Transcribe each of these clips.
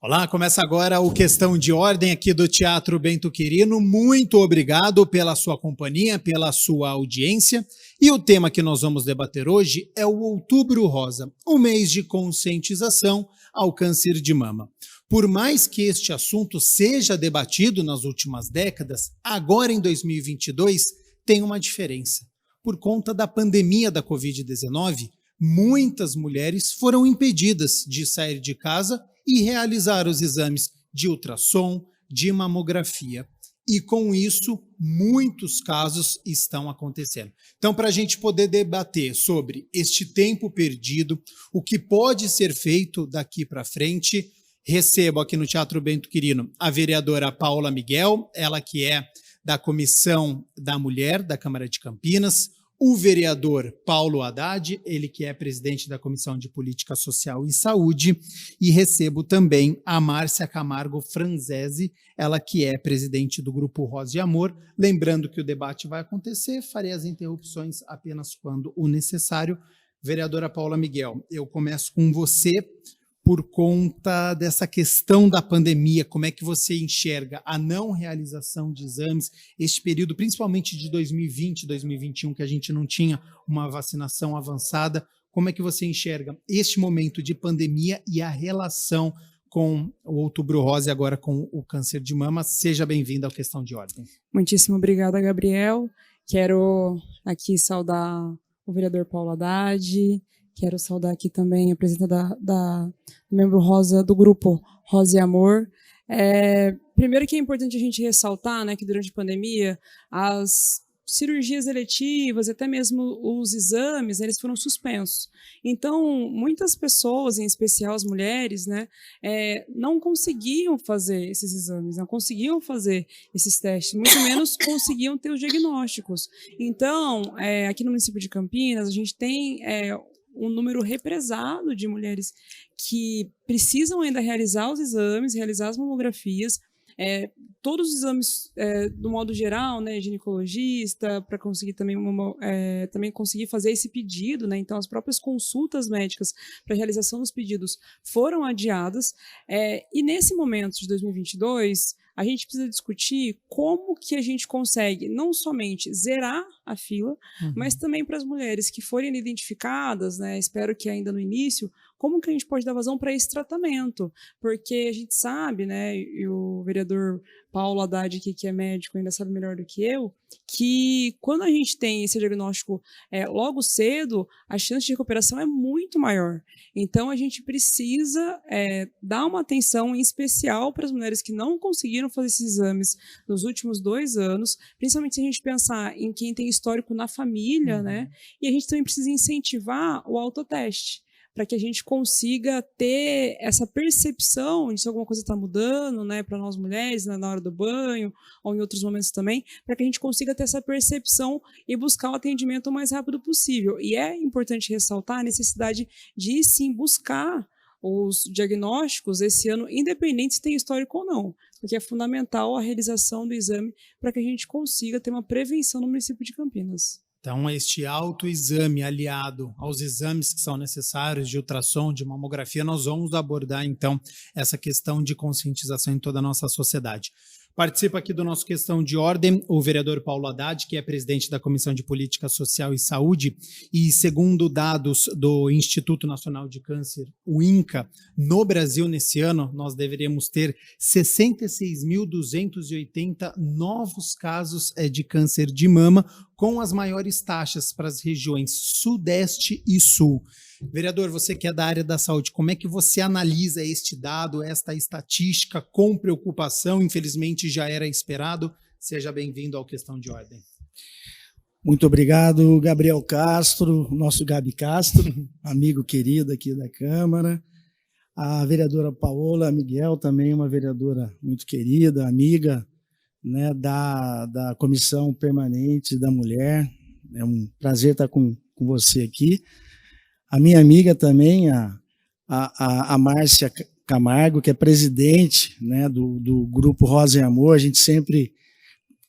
Olá, começa agora o Questão de Ordem aqui do Teatro Bento Quirino. Muito obrigado pela sua companhia, pela sua audiência. E o tema que nós vamos debater hoje é o Outubro Rosa, o mês de conscientização ao câncer de mama. Por mais que este assunto seja debatido nas últimas décadas, agora em 2022 tem uma diferença. Por conta da pandemia da Covid-19, muitas mulheres foram impedidas de sair de casa e realizar os exames de ultrassom, de mamografia. E com isso, muitos casos estão acontecendo. Então, para a gente poder debater sobre este tempo perdido, o que pode ser feito daqui para frente, recebo aqui no Teatro Bento Quirino a vereadora Paula Miguel, ela que é da Comissão da Mulher da Câmara de Campinas, o vereador Paulo Haddad, ele que é presidente da Comissão de Política Social e Saúde, e recebo também a Márcia Camargo Franzese, ela que é presidente do Grupo Rosa e Amor. Lembrando que o debate vai acontecer, farei as interrupções apenas quando o necessário. Vereadora Paula Miguel, eu começo com você por conta dessa questão da pandemia. Como é que você enxerga a não realização de exames, este período, principalmente de 2020, 2021, que a gente não tinha uma vacinação avançada? Como é que você enxerga este momento de pandemia e a relação com o Outubro Rosa e agora com o câncer de mama? Seja bem-vindo ao Questão de Ordem. Muitíssimo obrigada, Gabriel. Quero aqui saudar o vereador Paulo Haddad. Quero saudar aqui também a presidenta do membro Rosa do grupo Rosa e Amor. Primeiro que é importante a gente ressaltar, né, que durante a pandemia as cirurgias eletivas, até mesmo os exames, eles foram suspensos. Então, muitas pessoas, em especial as mulheres, né, não conseguiam fazer esses exames, não conseguiam fazer esses testes, muito menos conseguiam ter os diagnósticos. Então, aqui no município de Campinas, a gente tem um número represado de mulheres que precisam ainda realizar os exames, realizar as mamografias, todos os exames do modo geral, né, ginecologista, para conseguir também, também conseguir fazer esse pedido, né, então as próprias consultas médicas para realização dos pedidos foram adiadas, e nesse momento de 2022, a gente precisa discutir como que a gente consegue não somente zerar a fila, mas também para as mulheres que forem identificadas, né, espero que ainda no início, como que a gente pode dar vazão para esse tratamento? Porque a gente sabe, né, e o vereador Paulo Haddad, que é médico, ainda sabe melhor do que eu, que quando a gente tem esse diagnóstico logo cedo, a chance de recuperação é muito maior. Então, a gente precisa dar uma atenção em especial para as mulheres que não conseguiram fazer esses exames nos últimos 2 anos, principalmente se a gente pensar em quem tem histórico na família, né? E a gente também precisa incentivar o autoteste, para que a gente consiga ter essa percepção de se alguma coisa está mudando, né, para nós mulheres, né, na hora do banho, ou em outros momentos também, para que a gente consiga ter essa percepção e buscar o atendimento o mais rápido possível. E é importante ressaltar a necessidade de, sim, buscar os diagnósticos esse ano, independente se tem histórico ou não, porque é fundamental a realização do exame para que a gente consiga ter uma prevenção no município de Campinas. Então, este autoexame aliado aos exames que são necessários de ultrassom, de mamografia, nós vamos abordar, então, essa questão de conscientização em toda a nossa sociedade. Participa aqui do nosso Questão de Ordem o vereador Paulo Haddad, que é presidente da Comissão de Política Social e Saúde, e segundo dados do Instituto Nacional de Câncer, o INCA, no Brasil, nesse ano, nós deveríamos ter 66.280 novos casos de câncer de mama, com as maiores taxas para as regiões Sudeste e Sul. Vereador, você que é da área da saúde, como é que você analisa este dado, esta estatística com preocupação? Infelizmente já era esperado. Seja bem-vindo ao Questão de Ordem. Muito obrigado, Gabriel Castro, nosso Gabi Castro, amigo querido aqui da Câmara. A vereadora Paola Miguel, também uma vereadora muito querida, amiga, né, da Comissão Permanente da Mulher. É um prazer estar com você aqui. A minha amiga também, a Márcia Camargo, que é presidente, né, do Grupo Rosa e Amor. A gente sempre,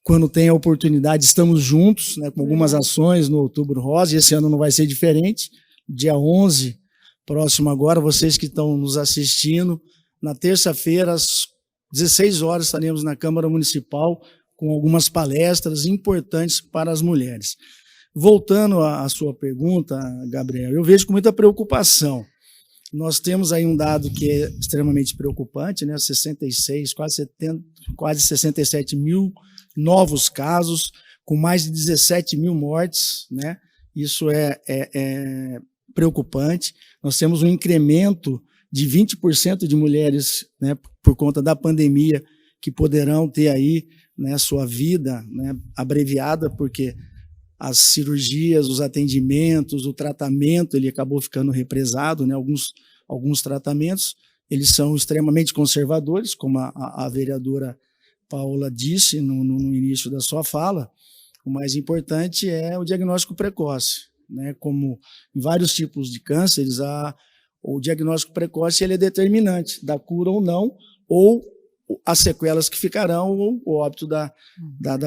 quando tem a oportunidade, estamos juntos, né, com algumas ações no Outubro Rosa, e esse ano não vai ser diferente. Dia 11, próximo agora, vocês que estão nos assistindo na terça-feira, às 16 horas, estaremos na Câmara Municipal com algumas palestras importantes para as mulheres. Voltando à sua pergunta, Gabriel, eu vejo com muita preocupação. Nós temos aí um dado que é extremamente preocupante, né? 66, quase 67 mil novos casos, com mais de 17 mil mortes, né? Isso é preocupante. Nós temos um incremento de 20% de mulheres, né, por conta da pandemia, que poderão ter aí, né, sua vida, né, abreviada, porque as cirurgias, os atendimentos, o tratamento, ele acabou ficando represado, né? Alguns tratamentos, eles são extremamente conservadores, como a vereadora Paola disse no início da sua fala. O mais importante é o diagnóstico precoce, né? Como em vários tipos de cânceres, o diagnóstico precoce ele é determinante da cura ou não, ou as sequelas que ficarão, ou o óbito da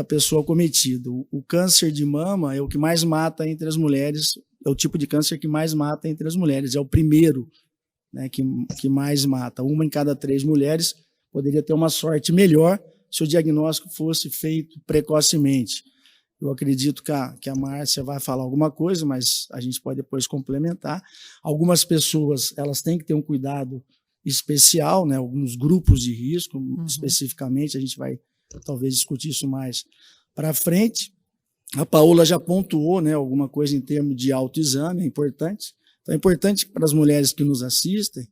pessoa cometida. O câncer de mama é o que mais mata entre as mulheres, é o tipo de câncer que mais mata entre as mulheres, é o primeiro, né, que mais mata. 1 em cada 3 mulheres poderia ter uma sorte melhor se o diagnóstico fosse feito precocemente. Eu acredito que a Márcia vai falar alguma coisa, mas a gente pode depois complementar. Algumas pessoas, elas têm que ter um cuidado especial, né? Alguns grupos de risco, especificamente, a gente vai talvez discutir isso mais para frente. A Paola já pontuou, né, alguma coisa em termos de autoexame, é importante. Então é importante para as mulheres que nos assistem,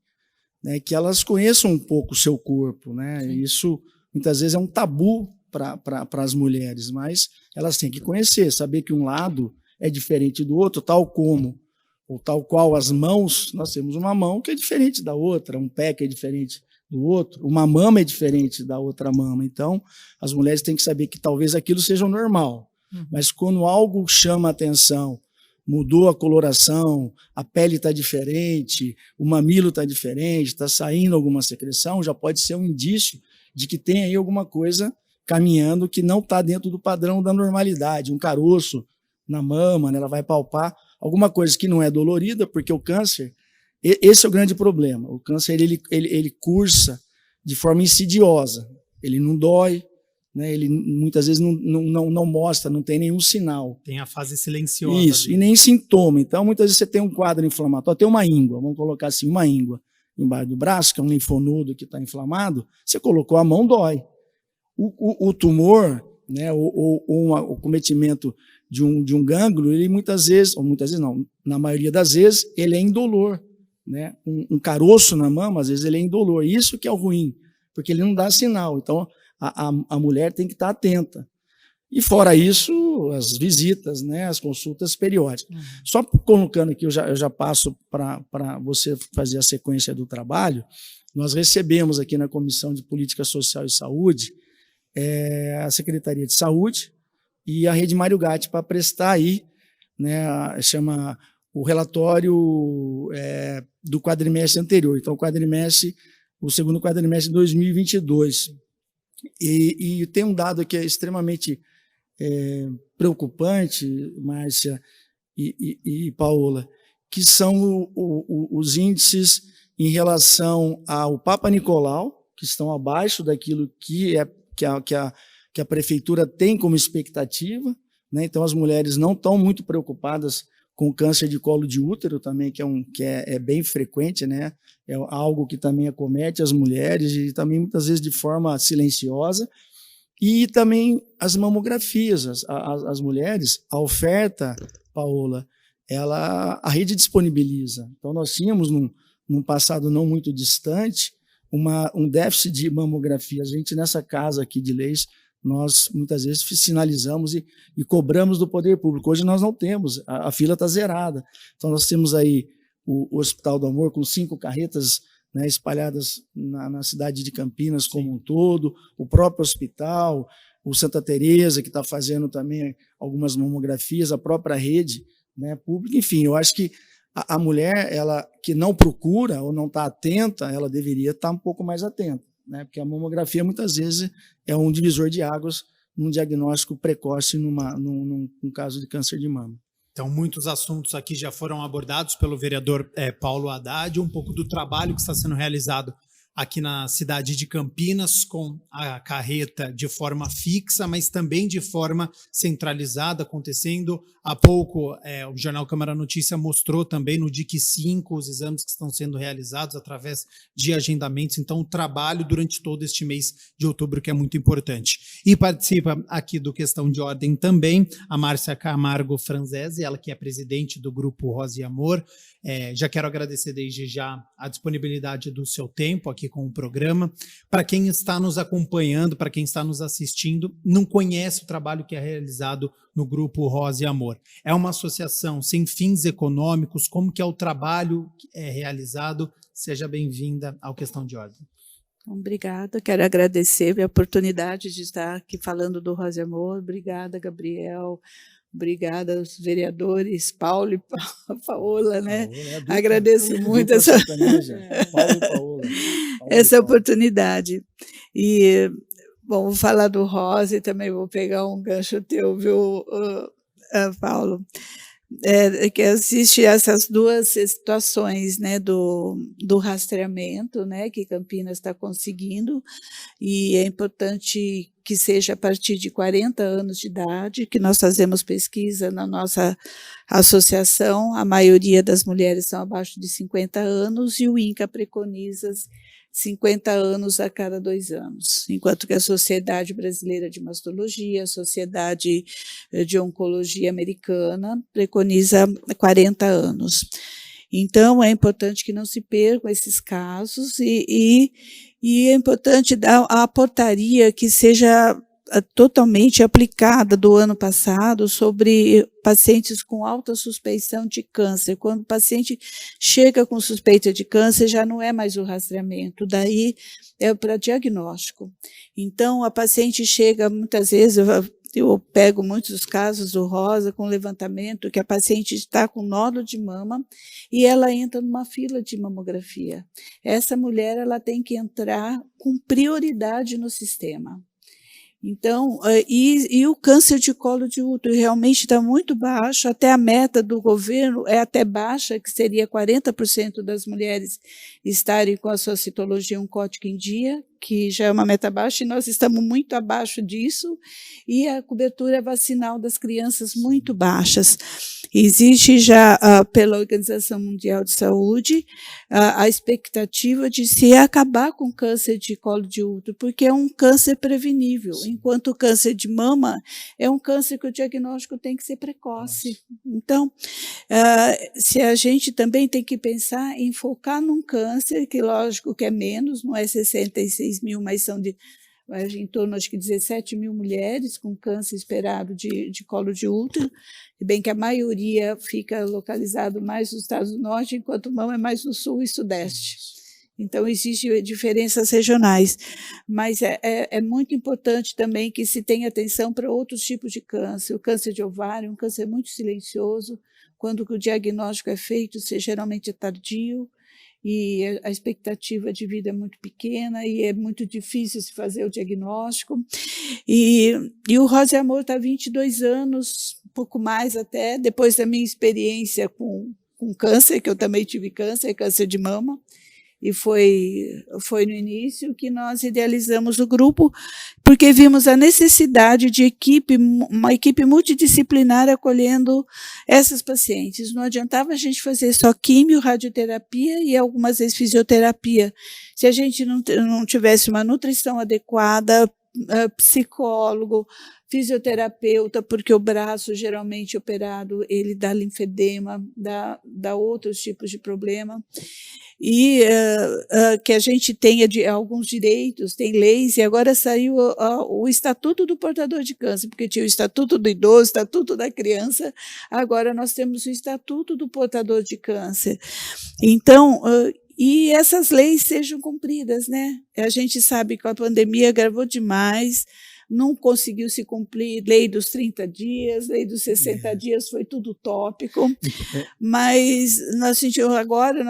né, que elas conheçam um pouco o seu corpo, né? Isso muitas vezes é um tabu para as mulheres, mas elas têm que conhecer, saber que um lado é diferente do outro, tal qual as mãos. Nós temos uma mão que é diferente da outra, um pé que é diferente do outro, uma mama é diferente da outra mama. Então, as mulheres têm que saber que talvez aquilo seja o normal, mas quando algo chama a atenção, mudou a coloração, a pele está diferente, o mamilo está diferente, está saindo alguma secreção, já pode ser um indício de que tem aí alguma coisa caminhando que não está dentro do padrão da normalidade, um caroço na mama, né? Ela vai palpar alguma coisa que não é dolorida, porque o câncer, esse é o grande problema, o câncer ele cursa de forma insidiosa, ele não dói, né? Ele muitas vezes não mostra, não tem nenhum sinal. Tem a fase silenciosa. Isso, ali. E nem sintoma. Então, muitas vezes você tem um quadro inflamatório, tem uma íngua, vamos colocar assim, uma íngua embaixo do braço, que é um linfonodo que está inflamado, você colocou a mão, dói. O tumor, né, ou o cometimento de um gânglio, ele muitas vezes não, na maioria das vezes, ele é indolor, né? Um caroço na mama, às vezes ele é indolor. Isso que é o ruim, porque ele não dá sinal. Então, a mulher tem que estar atenta. E fora isso, as visitas, né, as consultas periódicas. Só colocando aqui, eu já passo para você fazer a sequência do trabalho. Nós recebemos aqui na Comissão de Política Social e Saúde a Secretaria de Saúde e a Rede Mário Gatti para prestar aí, né, chama o relatório do quadrimestre anterior. Então, o segundo quadrimestre de 2022. E tem um dado que é extremamente preocupante, Márcia e Paola, que são os índices em relação ao Papa Nicolau, que estão abaixo daquilo que a prefeitura tem como expectativa, né? Então as mulheres não estão muito preocupadas com câncer de colo de útero também, que é bem frequente, né? É algo que também acomete as mulheres e também muitas vezes de forma silenciosa. E também as mamografias, as mulheres, a oferta, Paola, a rede disponibiliza. Então nós tínhamos num passado não muito distante um déficit de mamografias. A gente nessa casa aqui de leis, nós muitas vezes sinalizamos e cobramos do poder público. Hoje nós não temos, a fila está zerada. Então nós temos aí o Hospital do Amor com 5 carretas, né, espalhadas na cidade de Campinas como um todo, o próprio hospital, o Santa Teresa, que está fazendo também algumas mamografias, a própria rede, né, pública. Enfim, eu acho que a mulher, ela que não procura ou não está atenta, ela deveria estar um pouco mais atenta, né, porque a mamografia muitas vezes é um divisor de águas num diagnóstico precoce num caso de câncer de mama. Então, muitos assuntos aqui já foram abordados pelo vereador Paulo Haddad, um pouco do trabalho que está sendo realizado aqui na cidade de Campinas, com a carreta de forma fixa, mas também de forma centralizada, acontecendo. Há pouco, o Jornal Câmara Notícia mostrou também no DIC 5 os exames que estão sendo realizados através de agendamentos. Então, o trabalho durante todo este mês de outubro, que é muito importante. E participa aqui do Questão de Ordem também a Márcia Camargo Franzese, ela que é presidente do Grupo Rosa e Amor. Já quero agradecer desde já a disponibilidade do seu tempo aqui com o programa. Para quem está nos acompanhando, para quem está nos assistindo, não conhece o trabalho que é realizado no Grupo Rosa e Amor. É uma associação sem fins econômicos. Como que é o trabalho que é realizado? Seja bem-vinda ao Questão de Ordem. Obrigada, quero agradecer a oportunidade de estar aqui falando do Rosa e Amor. Obrigada, Gabriel. Obrigada aos vereadores, Paulo e Paola, né? Agradeço muito essa oportunidade. E, bom, vou falar do Rosa e também vou pegar um gancho teu, viu, Paulo? Que existe essas duas situações, né, do rastreamento, né, que Campinas está conseguindo, e é importante que seja a partir de 40 anos de idade, que nós fazemos pesquisa na nossa associação, a maioria das mulheres são abaixo de 50 anos, e o INCA preconiza 50 anos a cada 2 anos, enquanto que a Sociedade Brasileira de Mastologia, a Sociedade de Oncologia Americana, preconiza 40 anos. Então, é importante que não se percam esses casos e é importante dar a portaria que seja totalmente aplicada do ano passado sobre pacientes com alta suspeição de câncer. Quando o paciente chega com suspeita de câncer, já não é mais o rastreamento, daí é para diagnóstico. Então, a paciente chega, muitas vezes, eu pego muitos casos do Rosa com levantamento, que a paciente está com nódulo de mama e ela entra numa fila de mamografia. Essa mulher ela tem que entrar com prioridade no sistema. Então, e o câncer de colo de útero realmente está muito baixo, até a meta do governo é até baixa, que seria 40% das mulheres estarem com a sua citologia oncótica em dia, que já é uma meta baixa, e nós estamos muito abaixo disso, e a cobertura vacinal das crianças muito baixas. Existe já, pela Organização Mundial de Saúde, a expectativa de se acabar com o câncer de colo de útero, porque é um câncer prevenível, enquanto o câncer de mama é um câncer que o diagnóstico tem que ser precoce. Então, se a gente também tem que pensar em focar num câncer, que lógico que é menos, não é 66 mil, mas são em torno, acho que 17 mil mulheres com câncer esperado de colo de útero, se bem que a maioria fica localizado mais nos Estados do Norte, enquanto mama é mais no Sul e Sudeste. Então, existem diferenças regionais, mas é muito importante também que se tenha atenção para outros tipos de câncer. O câncer de ovário é um câncer muito silencioso, quando o diagnóstico é feito, geralmente é tardio, e a expectativa de vida é muito pequena e é muito difícil se fazer o diagnóstico. E o Rosa e Amor está há 22 anos, um pouco mais até, depois da minha experiência com câncer, que eu também tive câncer de mama, e foi no início que nós idealizamos o grupo, porque vimos a necessidade de uma equipe multidisciplinar acolhendo essas pacientes. Não adiantava a gente fazer só químio, radioterapia e algumas vezes fisioterapia. Se a gente não tivesse uma nutrição adequada, psicólogo, fisioterapeuta, porque o braço geralmente operado, ele dá linfedema, dá outros tipos de problema, e que a gente tenha alguns direitos, tem leis, e agora saiu o Estatuto do Portador de Câncer, porque tinha o Estatuto do Idoso, o Estatuto da Criança, agora nós temos o Estatuto do Portador de Câncer. Então, e essas leis sejam cumpridas, né? A gente sabe que a pandemia agravou demais, não conseguiu se cumprir lei dos 30 dias, lei dos 60 dias, foi tudo utópico, mas nós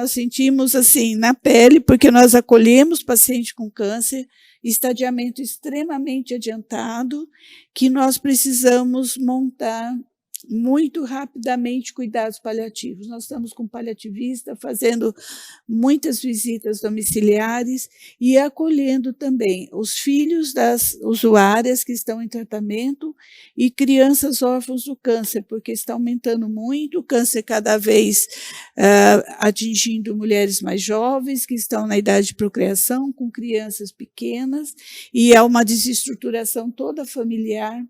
sentimos assim na pele, porque nós acolhemos paciente com câncer, estadiamento extremamente adiantado, que nós precisamos montar muito rapidamente cuidados paliativos. Nós estamos com paliativista fazendo muitas visitas domiciliares e acolhendo também os filhos das usuárias que estão em tratamento e crianças órfãos do câncer, porque está aumentando muito, o câncer cada vez atingindo mulheres mais jovens que estão na idade de procriação, com crianças pequenas, e há uma desestruturação toda familiar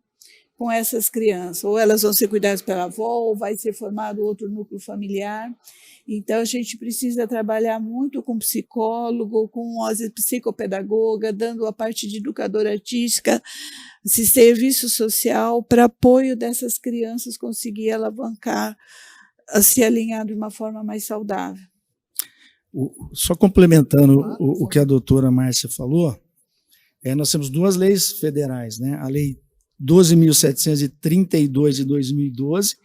com essas crianças, ou elas vão ser cuidadas pela avó, ou vai ser formado outro núcleo familiar. Então, a gente precisa trabalhar muito com psicólogo, com psicopedagoga, dando a parte de educadora artística, esse serviço social para apoio dessas crianças conseguir alavancar, se alinhar de uma forma mais saudável. Só complementando o que a doutora Márcia falou, nós temos 2 leis federais, né? A lei 12.732 de 2012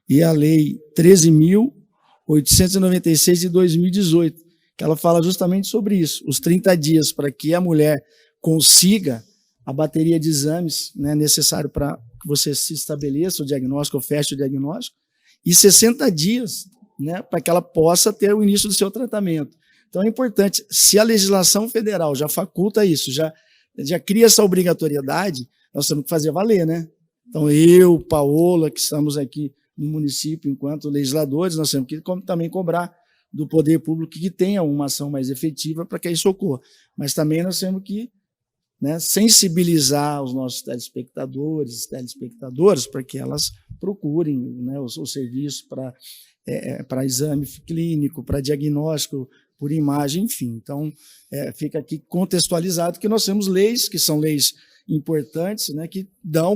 e a lei 13.896 de 2018, que ela fala justamente sobre isso, os 30 dias para que a mulher consiga a bateria de exames, né, necessário para que você se estabeleça o diagnóstico ou feche o diagnóstico, e 60 dias, né, para que ela possa ter o início do seu tratamento. Então é importante, se a legislação federal já faculta isso, já cria essa obrigatoriedade, nós temos que fazer valer, né? Então, eu, Paola, que estamos aqui no município enquanto legisladores, nós temos que também cobrar do poder público que tenha uma ação mais efetiva para que isso ocorra. Mas também nós temos que, né, sensibilizar os nossos telespectadores, telespectadoras, para que elas procurem, né, o serviço para exame clínico, para diagnóstico por imagem, enfim. Então, fica aqui contextualizado que nós temos leis, que são leis importantes, né, que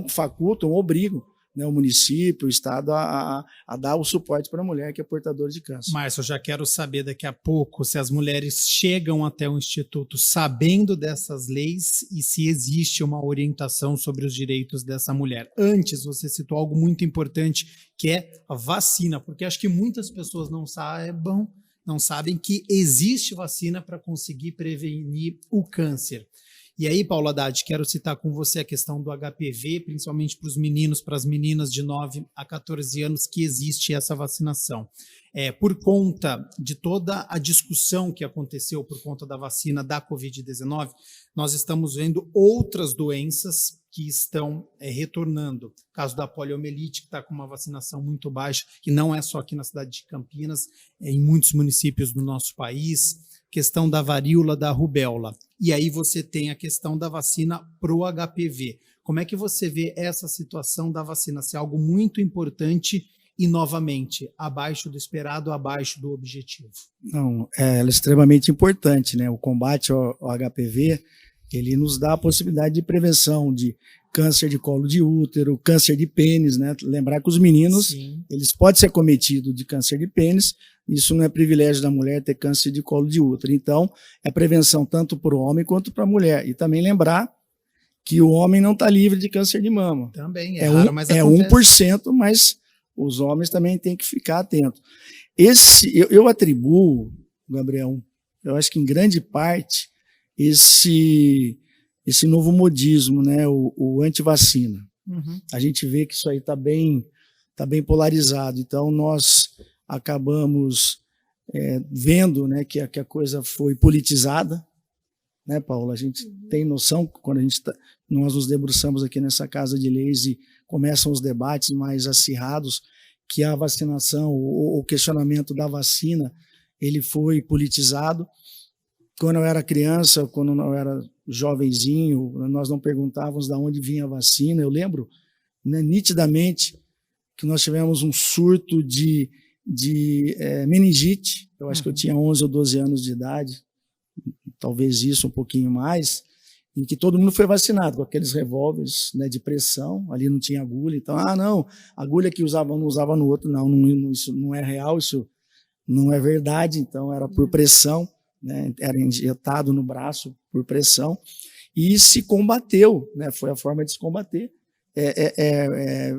facultam, obrigam, né, o município, o Estado a dar o suporte para a mulher que é portadora de câncer. Márcio, eu já quero saber daqui a pouco se as mulheres chegam até o Instituto sabendo dessas leis e se existe uma orientação sobre os direitos dessa mulher. Antes, você citou algo muito importante, que é a vacina, porque acho que muitas pessoas não sabem que existe vacina para conseguir prevenir o câncer. E aí, Paula Haddad, quero citar com você a questão do HPV, principalmente para os meninos, para as meninas de 9 a 14 anos, que existe essa vacinação. Por conta de toda a discussão que aconteceu por conta da vacina da Covid-19, nós estamos vendo outras doenças que estão retornando. O caso da poliomielite, que está com uma vacinação muito baixa, que não é só aqui na cidade de Campinas, em muitos municípios do nosso país, questão da varíola, da rubéola. E aí você tem a questão da vacina pro HPV. Como é que você vê essa situação da vacina ser algo muito importante e, novamente, abaixo do esperado, abaixo do objetivo? Não, ela é extremamente importante, né? O combate ao HPV, ele nos dá a possibilidade de prevenção de câncer de colo de útero, câncer de pênis, né? Lembrar que os meninos, sim, eles podem ser acometidos de câncer de pênis, isso não é privilégio da mulher ter câncer de colo de útero. Então, é prevenção tanto para o homem quanto para a mulher. E também lembrar que o homem não está livre de câncer de mama. Também, raro, mas acontece. 1%, mas os homens também têm que ficar atentos. Eu atribuo, Gabriel, eu acho que em grande parte, esse novo modismo, né, o antivacina. Uhum. A gente vê que isso aí está bem polarizado. Então, nós acabamos vendo, né, que a coisa foi politizada, né, Paula? A gente tem noção, quando nós nos debruçamos aqui nessa casa de leis e começam os debates mais acirrados, que a vacinação, o questionamento da vacina, ele foi politizado. Quando eu era criança, quando eu era jovenzinho, nós não perguntávamos de onde vinha a vacina. Eu lembro, né, nitidamente que nós tivemos um surto de meningite. Eu acho que eu tinha 11 ou 12 anos de idade, talvez isso um pouquinho mais, em que todo mundo foi vacinado com aqueles revólveres, né, de pressão. Ali não tinha agulha. Então, não, agulha que usava não usava no outro. Não, isso não é real, isso não é verdade. Então, era por pressão. Né, era injetado no braço por pressão e se combateu, né, foi a forma de se combater,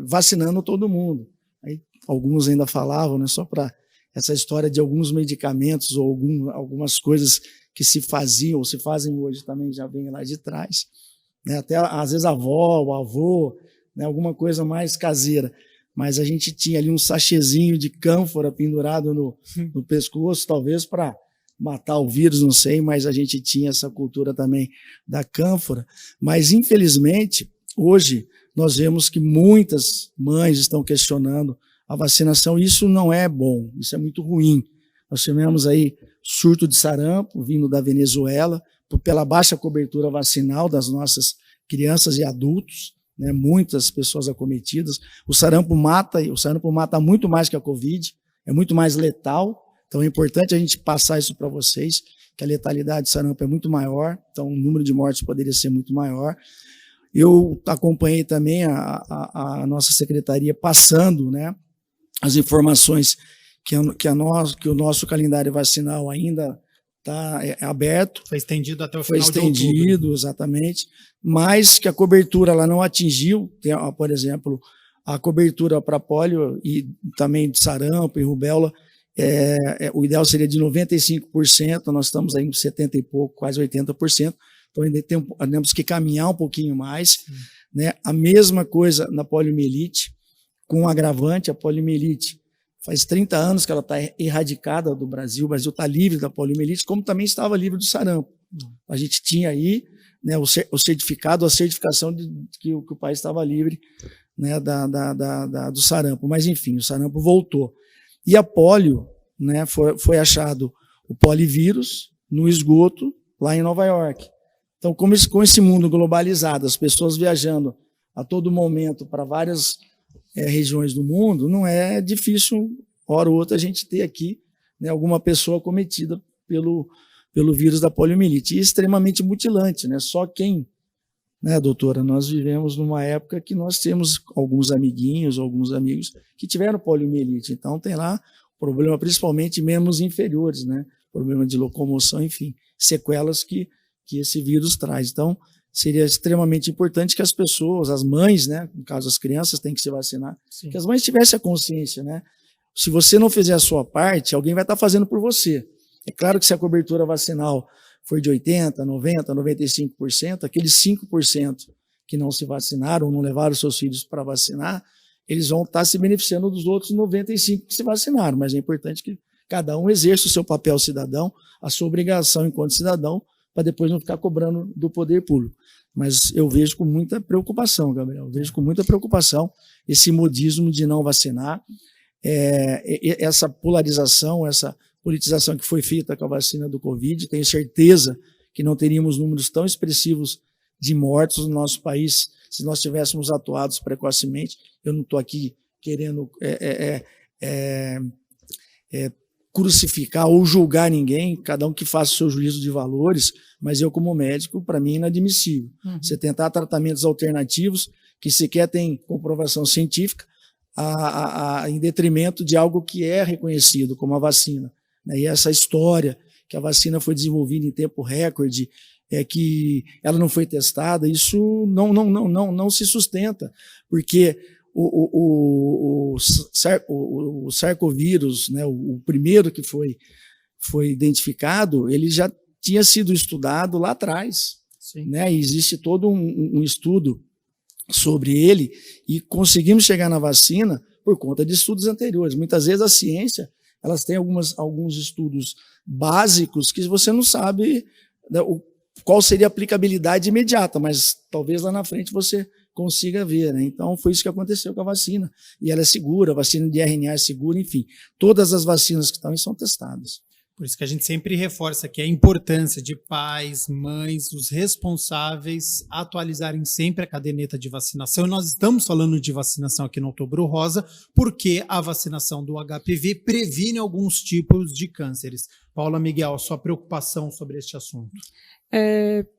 vacinando todo mundo. Aí, alguns ainda falavam, né, só para essa história de alguns medicamentos ou algumas coisas que se faziam ou se fazem hoje também já vem lá de trás, né, até às vezes a avó, o avô, né, alguma coisa mais caseira. mas a gente tinha ali um sachêzinho de cânfora pendurado no pescoço, talvez para matar o vírus, não sei, mas a gente tinha essa cultura também da cânfora. Mas, infelizmente, hoje nós vemos que muitas mães estão questionando a vacinação. Isso não é bom, isso é muito ruim. Nós tivemos aí surto de sarampo vindo da Venezuela, pela baixa cobertura vacinal das nossas crianças e adultos, né, muitas pessoas acometidas. O sarampo mata muito mais que a Covid, é muito mais letal. Então é importante a gente passar isso para vocês, que a letalidade do sarampo é muito maior, então o número de mortes poderia ser muito maior. Eu acompanhei também a nossa secretaria passando, né, as informações que o nosso calendário vacinal ainda está aberto. Foi estendido até o final de outubro. Foi estendido, exatamente, mas que a cobertura ela não atingiu, por exemplo, a cobertura para pólio e também de sarampo e rubéola, o ideal seria de 95%, nós estamos aí em 70 e pouco, quase 80%, então ainda temos que caminhar um pouquinho mais, né? A mesma coisa na poliomielite, com um agravante, a poliomielite faz 30 anos que ela está erradicada do Brasil, o Brasil está livre da poliomielite, como também estava livre do sarampo. A gente tinha aí, né, a certificação de que o país estava livre, né, do sarampo, mas enfim, o sarampo voltou. E a polio, né, foi achado o polivírus no esgoto lá em Nova York. Então, com esse mundo globalizado, as pessoas viajando a todo momento para várias regiões do mundo, não é difícil, hora ou outra, a gente ter aqui, né, alguma pessoa acometida pelo vírus da poliomielite. E é extremamente mutilante, né? Só quem, né, doutora, nós vivemos numa época que nós temos alguns amiguinhos, alguns amigos que tiveram poliomielite. Então, tem lá problema, principalmente membros inferiores, né? Problema de locomoção, enfim, sequelas que esse vírus traz. Então, seria extremamente importante que as pessoas, as mães, né, no caso as crianças, têm que se vacinar, Sim. que as mães tivessem a consciência, né? Se você não fizer a sua parte, alguém vai estar fazendo por você. É claro que se a cobertura vacinal for de 80%, 90%, 95%, aqueles 5% que não se vacinaram ou não levaram seus filhos para vacinar, eles vão estar se beneficiando dos outros 95% que se vacinaram, mas é importante que cada um exerça o seu papel cidadão, a sua obrigação enquanto cidadão, para depois não ficar cobrando do poder público. Mas eu vejo com muita preocupação, Gabriel, vejo com muita preocupação esse modismo de não vacinar, essa polarização, essa politização que foi feita com a vacina do Covid. Tenho certeza que não teríamos números tão expressivos de mortos no nosso país se nós tivéssemos atuado precocemente. Eu não estou aqui querendo crucificar ou julgar ninguém, cada um que faça o seu juízo de valores, mas eu, como médico, para mim é inadmissível. Você tentar tratamentos alternativos que sequer têm comprovação científica em detrimento de algo que é reconhecido, como a vacina. E essa história que a vacina foi desenvolvida em tempo recorde, que ela não foi testada, isso não se sustenta, porque o sarcovírus, né, o primeiro que foi identificado, ele já tinha sido estudado lá atrás. Né, e existe todo um estudo sobre ele e conseguimos chegar na vacina por conta de estudos anteriores. Muitas vezes a ciência elas têm alguns estudos básicos que você não sabe, né, qual seria a aplicabilidade imediata, mas talvez lá na frente você consiga ver, né? Então foi isso que aconteceu com a vacina, e ela é segura, a vacina de RNA é segura, enfim, todas as vacinas que estão aí são testadas. Por isso que a gente sempre reforça aqui a importância de pais, mães, os responsáveis atualizarem sempre a caderneta de vacinação. E nós estamos falando de vacinação aqui no Outubro Rosa, porque a vacinação do HPV previne alguns tipos de cânceres. Paula Miguel, sua preocupação sobre este assunto?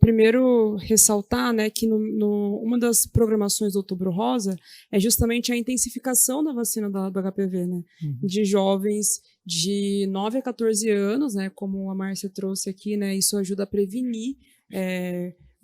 Primeiro, ressaltar, né, que uma das programações do Outubro Rosa é justamente a intensificação da vacina do HPV, né, de jovens de 9 a 14 anos, né, como a Márcia trouxe aqui, né, isso ajuda a prevenir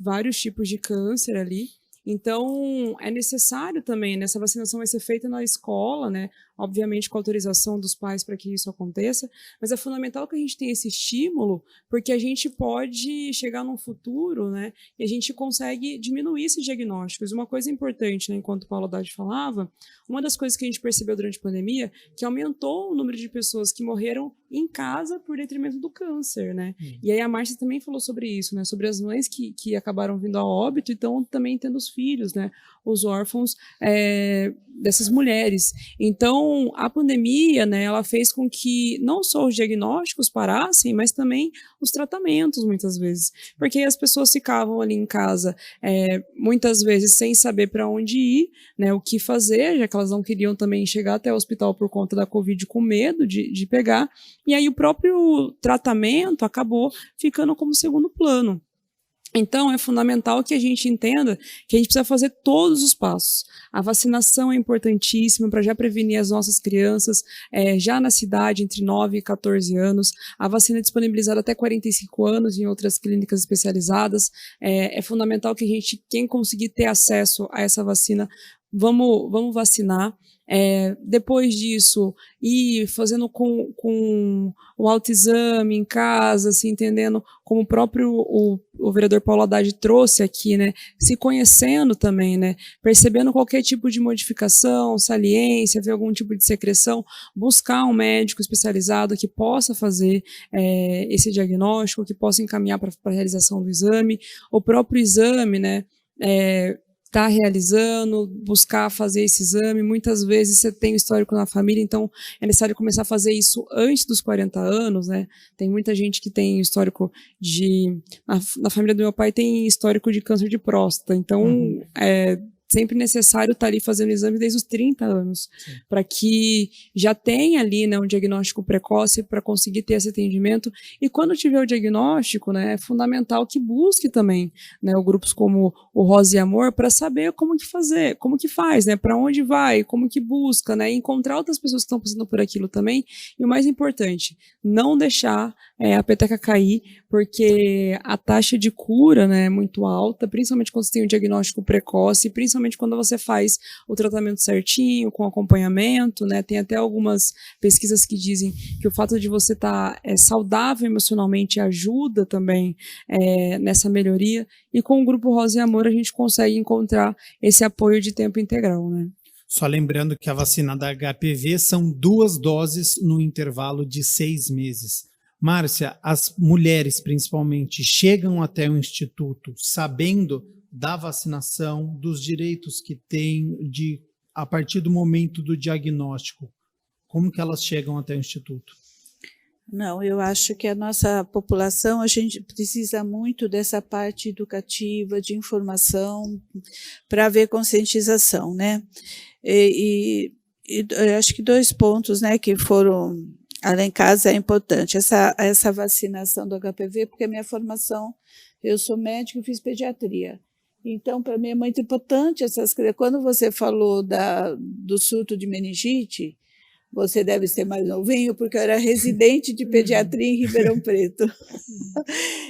vários tipos de câncer ali. Então, é necessário também, né, essa vacinação vai ser feita na escola, né, obviamente com autorização dos pais para que isso aconteça, mas é fundamental que a gente tenha esse estímulo, porque a gente pode chegar num futuro, né, e a gente consegue diminuir esses diagnósticos. Uma coisa importante, né, enquanto o Paulo Haddad falava, uma das coisas que a gente percebeu durante a pandemia, que aumentou o número de pessoas que morreram em casa por detrimento do câncer, né? E aí a Márcia também falou sobre isso, né? Sobre as mães que acabaram vindo a óbito e estão também tendo os filhos, né? Os órfãos dessas mulheres. Então, a pandemia, né? Ela fez com que não só os diagnósticos parassem, mas também os tratamentos, muitas vezes. Porque as pessoas ficavam ali em casa, muitas vezes sem saber para onde ir, né? O que fazer, já que elas não queriam também chegar até o hospital por conta da Covid com medo de pegar. E aí o próprio tratamento acabou ficando como segundo plano. Então, é fundamental que a gente entenda que a gente precisa fazer todos os passos. A vacinação é importantíssima para já prevenir as nossas crianças, já na cidade, entre 9 e 14 anos. A vacina é disponibilizada até 45 anos em outras clínicas especializadas. É fundamental que a gente, quem conseguir ter acesso a essa vacina, vamos vacinar. Depois disso, ir fazendo com o autoexame em casa, se entendendo, como o próprio o vereador Paulo Haddad trouxe aqui, né, se conhecendo também, né, percebendo qualquer tipo de modificação, saliência, ver algum tipo de secreção, buscar um médico especializado que possa fazer esse diagnóstico, que possa encaminhar para a realização do exame, o próprio exame, né, está realizando, buscar fazer esse exame. Muitas vezes você tem o histórico na família, então é necessário começar a fazer isso antes dos 40 anos, né? Tem muita gente que tem histórico na família do meu pai tem histórico de câncer de próstata, então é sempre necessário estar ali fazendo exame desde os 30 anos, para que já tenha ali, né, um diagnóstico precoce para conseguir ter esse atendimento. E quando tiver o diagnóstico, né, é fundamental que busque também, né, grupos como o Rosa e Amor para saber como que fazer, como que faz, né, para onde vai, como que busca, né, encontrar outras pessoas que estão passando por aquilo também. E o mais importante, não deixar a peteca cair, porque a taxa de cura, né, é muito alta, principalmente quando você tem o diagnóstico precoce, principalmente quando você faz o tratamento certinho, com acompanhamento, né? Tem até algumas pesquisas que dizem que o fato de você estar saudável emocionalmente ajuda também nessa melhoria, e com o Grupo Rosa e Amor a gente consegue encontrar esse apoio de tempo integral, né? Só lembrando que a vacina da HPV são 2 doses no intervalo de 6 meses. Márcia, as mulheres principalmente chegam até o Instituto sabendo da vacinação, dos direitos que têm a partir do momento do diagnóstico. Como que elas chegam até o Instituto? Não, eu acho que a nossa população, a gente precisa muito dessa parte educativa, de informação, para haver conscientização, né? E eu acho que 2 pontos, né, que foram elencados é importante. Essa vacinação do HPV, porque a minha formação, eu sou médica e fiz pediatria. Então, para mim é muito importante essas crianças. Quando você falou do surto de meningite, você deve ser mais novinho, porque eu era residente de pediatria em Ribeirão Preto.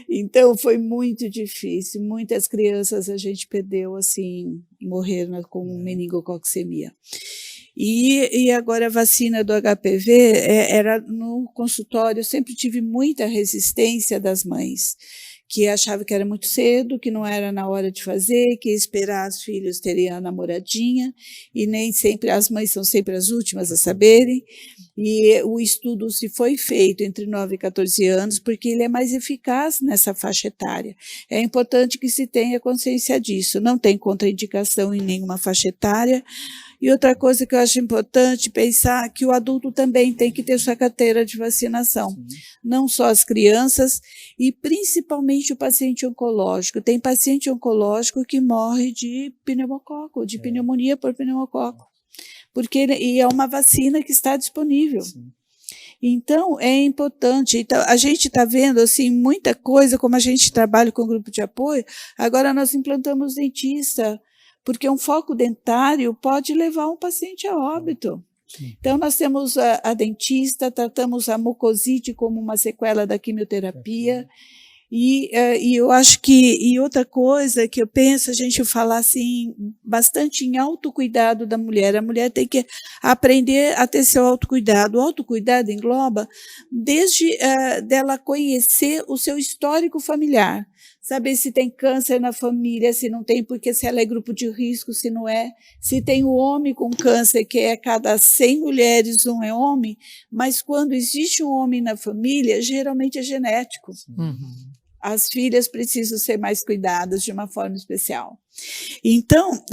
Então, foi muito difícil. Muitas crianças a gente perdeu, assim, morreram com meningococcemia. E agora a vacina do HPV, era no consultório, eu sempre tive muita resistência das mães, que achavam que era muito cedo, que não era na hora de fazer, que ia esperar os filhos terem a namoradinha, e nem sempre, as mães são sempre as últimas a saberem, e o estudo se foi feito entre 9 e 14 anos, porque ele é mais eficaz nessa faixa etária. É importante que se tenha consciência disso, não tem contraindicação em nenhuma faixa etária. E outra coisa que eu acho importante pensar, que o adulto também tem que ter sua carteira de vacinação. Sim. Não só as crianças, e principalmente o paciente oncológico. Tem paciente oncológico que morre de pneumococo, de pneumonia por pneumococo. E é uma vacina que está disponível. Sim. Então, é importante. Então, a gente está vendo assim, muita coisa, como a gente trabalha com o grupo de apoio, agora nós implantamos dentista, porque um foco dentário pode levar um paciente a óbito. Sim. Então, nós temos a dentista, tratamos a mucosite como uma sequela da quimioterapia, E eu acho que outra coisa que eu penso, a gente falar assim, bastante em autocuidado da mulher. A mulher tem que aprender a ter seu autocuidado. O autocuidado engloba desde dela conhecer o seu histórico familiar, saber se tem câncer na família, se não tem, porque se ela é grupo de risco, se não é, se tem o homem com câncer, que é cada 100 mulheres um é homem, mas quando existe um homem na família, geralmente é genético. Uhum. As filhas precisam ser mais cuidadas de uma forma especial. Então,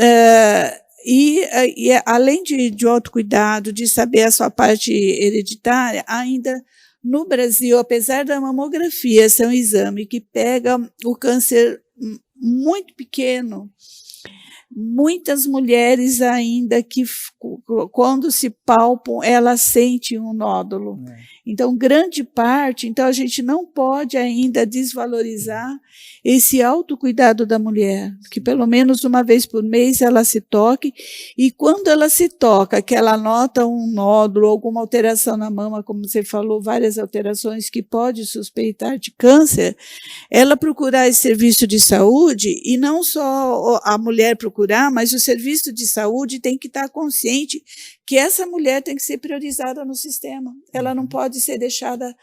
além de autocuidado, de saber a sua parte hereditária, ainda no Brasil, apesar da mamografia ser um exame que pega o câncer muito pequeno, muitas mulheres ainda que, quando se palpam, elas sentem um nódulo. Então, grande parte, então a gente não pode ainda desvalorizar esse autocuidado da mulher, que pelo menos uma vez por mês ela se toque, e quando ela se toca, que ela nota um nódulo, alguma alteração na mama, como você falou, várias alterações que pode suspeitar de câncer, ela procurar esse serviço de saúde, e não só a mulher procurar, mas o serviço de saúde tem que estar consciente que essa mulher tem que ser priorizada no sistema. Ela não pode ser deixada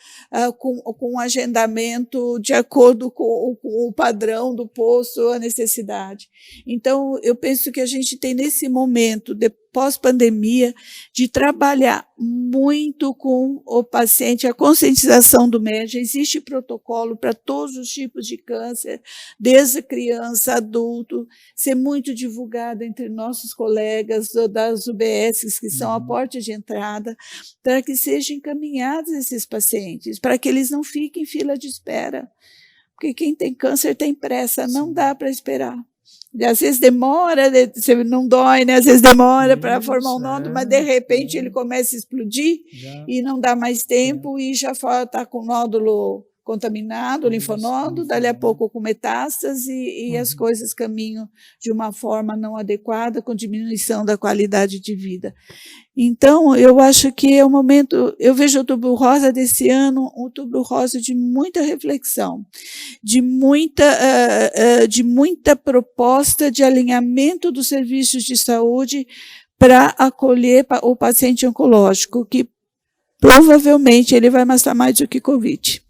com um agendamento de acordo com o padrão do posto, a necessidade. Então, eu penso que a gente tem, nesse momento, pós-pandemia, de trabalhar muito com o paciente, a conscientização do médico. Existe protocolo para todos os tipos de câncer, desde criança, adulto, ser muito divulgado entre nossos colegas das UBSs, que são a porta de entrada, para que sejam encaminhados esses pacientes, para que eles não fiquem em fila de espera. Porque quem tem câncer tem pressa, não dá para esperar. E às vezes demora, não dói, né? Às vezes demora para formar um nódulo, mas de repente ele começa a explodir e não dá mais tempo e já está com o nódulo contaminado, o linfonodo, dali a pouco com metástase e as coisas caminham de uma forma não adequada, com diminuição da qualidade de vida. Então, eu acho que é um momento, eu vejo o Outubro Rosa desse ano, um Outubro Rosa de muita reflexão, de muita proposta de alinhamento dos serviços de saúde para acolher o paciente oncológico, que provavelmente ele vai matar mais do que Covid.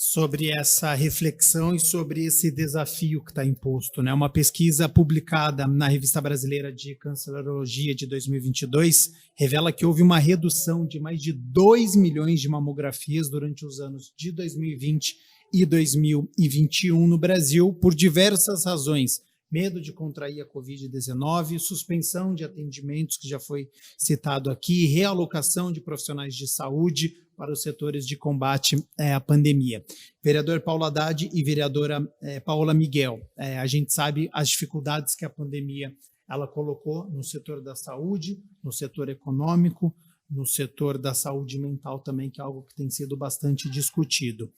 Sobre essa reflexão e sobre esse desafio que está imposto, né? Uma pesquisa publicada na Revista Brasileira de Cancerologia de 2022 revela que houve uma redução de mais de 2 milhões de mamografias durante os anos de 2020 e 2021 no Brasil, por diversas razões. Medo de contrair a Covid-19, suspensão de atendimentos, que já foi citado aqui, realocação de profissionais de saúde para os setores de combate à pandemia. Vereador Paulo Haddad e vereadora Paola Miguel, a gente sabe as dificuldades que a pandemia ela colocou no setor da saúde, no setor econômico, no setor da saúde mental também, que é algo que tem sido bastante discutido.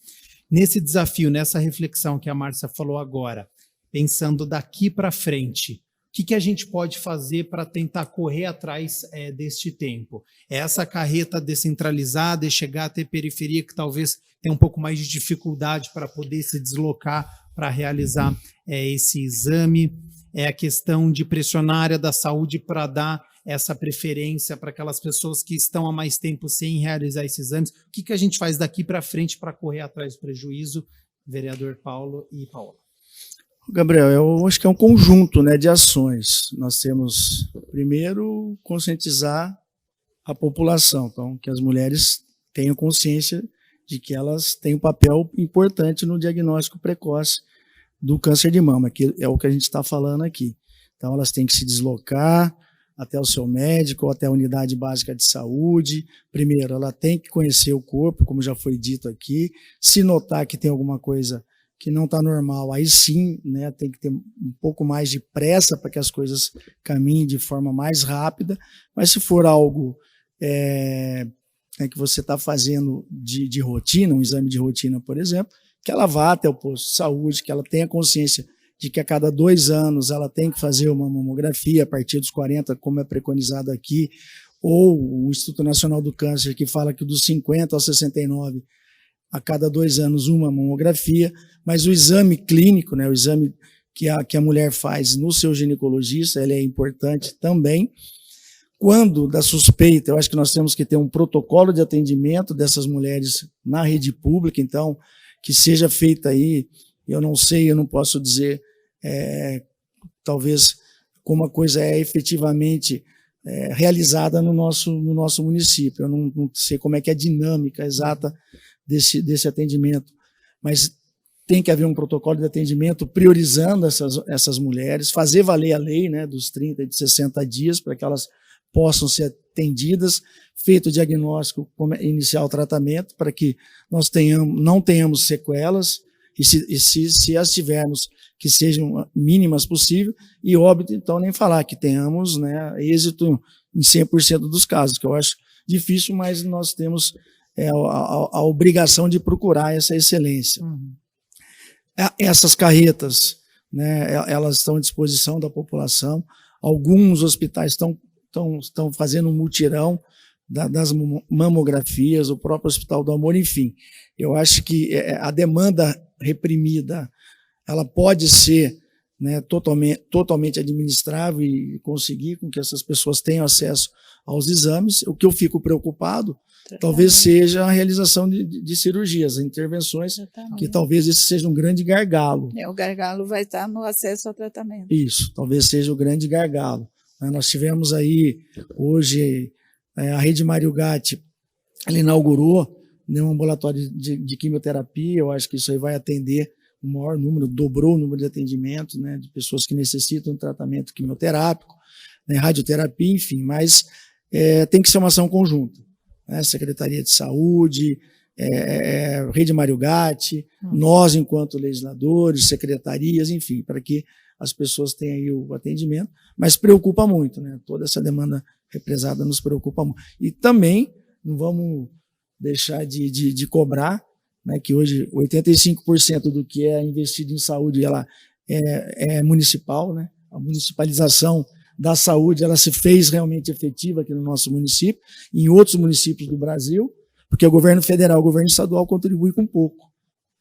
Nesse desafio, nessa reflexão que a Márcia falou agora, pensando daqui para frente, o que a gente pode fazer para tentar correr atrás deste tempo? Essa carreta descentralizada e chegar até periferia que talvez tenha um pouco mais de dificuldade para poder se deslocar para realizar esse exame, é a questão de pressionar a área da saúde para dar essa preferência para aquelas pessoas que estão há mais tempo sem realizar esses exames. O que a gente faz daqui para frente para correr atrás do prejuízo? Vereador Paulo e Paola. Gabriel, eu acho que é um conjunto, né, de ações. Nós temos, primeiro, conscientizar a população, então, que as mulheres tenham consciência de que elas têm um papel importante no diagnóstico precoce do câncer de mama, que é o que a gente está falando aqui. Então, elas têm que se deslocar até o seu médico ou até a unidade básica de saúde. Primeiro, ela tem que conhecer o corpo, como já foi dito aqui. Se notar que tem alguma coisa que não está normal, aí sim, né, tem que ter um pouco mais de pressa para que as coisas caminhem de forma mais rápida, mas se for algo que você está fazendo de rotina, um exame de rotina, por exemplo, que ela vá até o posto de saúde, que ela tenha consciência de que a cada 2 anos ela tem que fazer uma mamografia a partir dos 40, como é preconizado aqui, ou o Instituto Nacional do Câncer, que fala que dos 50 aos 69 a cada 2 anos uma mamografia, mas o exame clínico, né, o exame que a mulher faz no seu ginecologista, ele é importante também. Quando da suspeita, eu acho que nós temos que ter um protocolo de atendimento dessas mulheres na rede pública, então, que seja feita aí, eu não sei, eu não posso dizer, talvez, como a coisa é efetivamente realizada no nosso município. Eu não sei como é que é a dinâmica exata desse atendimento, mas tem que haver um protocolo de atendimento priorizando essas mulheres, fazer valer a lei, né, dos 30 e de 60 dias, para que elas possam ser atendidas, feito o diagnóstico, iniciar o tratamento, para que nós não tenhamos sequelas, e se as tivermos, que sejam mínimas possível, e óbito, então, nem falar, que tenhamos, né, êxito em 100% dos casos, que eu acho difícil, mas nós temos a obrigação de procurar essa excelência. Uhum. Essas carretas, né, elas estão à disposição da população, alguns hospitais estão fazendo um mutirão das mamografias, o próprio Hospital do Amor, enfim. Eu acho que a demanda reprimida, ela pode ser, né, totalmente administrável e conseguir com que essas pessoas tenham acesso aos exames. O que eu fico preocupado, talvez seja a realização de cirurgias, intervenções, que talvez esse seja um grande gargalo. O gargalo vai estar no acesso ao tratamento. Isso, talvez seja o grande gargalo. Nós tivemos aí, hoje, a Rede Mário Gatti, ela inaugurou, né, um ambulatório de quimioterapia. Eu acho que isso aí vai atender o maior número, dobrou o número de atendimentos, né, de pessoas que necessitam de tratamento quimioterápico, né, radioterapia, enfim, mas tem que ser uma ação conjunta. Secretaria de Saúde, Rede Mário Gatti, nós, enquanto legisladores, secretarias, enfim, para que as pessoas tenham aí o atendimento, mas preocupa muito, né? Toda essa demanda represada nos preocupa muito. E também não vamos deixar de cobrar, né, que hoje 85% do que é investido em saúde ela é municipal, né? A municipalização da saúde ela se fez realmente efetiva aqui no nosso município, e em outros municípios do Brasil, porque o governo federal, o governo estadual contribui com pouco,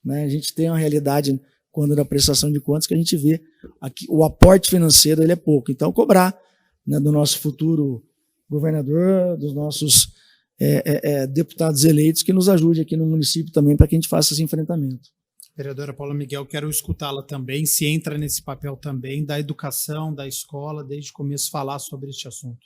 né? A gente tem uma realidade, quando da prestação de contas, que a gente vê aqui, o aporte financeiro ele é pouco. Então, cobrar, né, do nosso futuro governador, dos nossos deputados eleitos, que nos ajude aqui no município também para que a gente faça esse enfrentamento. Vereadora Paula Miguel, quero escutá-la também, se entra nesse papel também da educação, da escola, desde o começo falar sobre este assunto.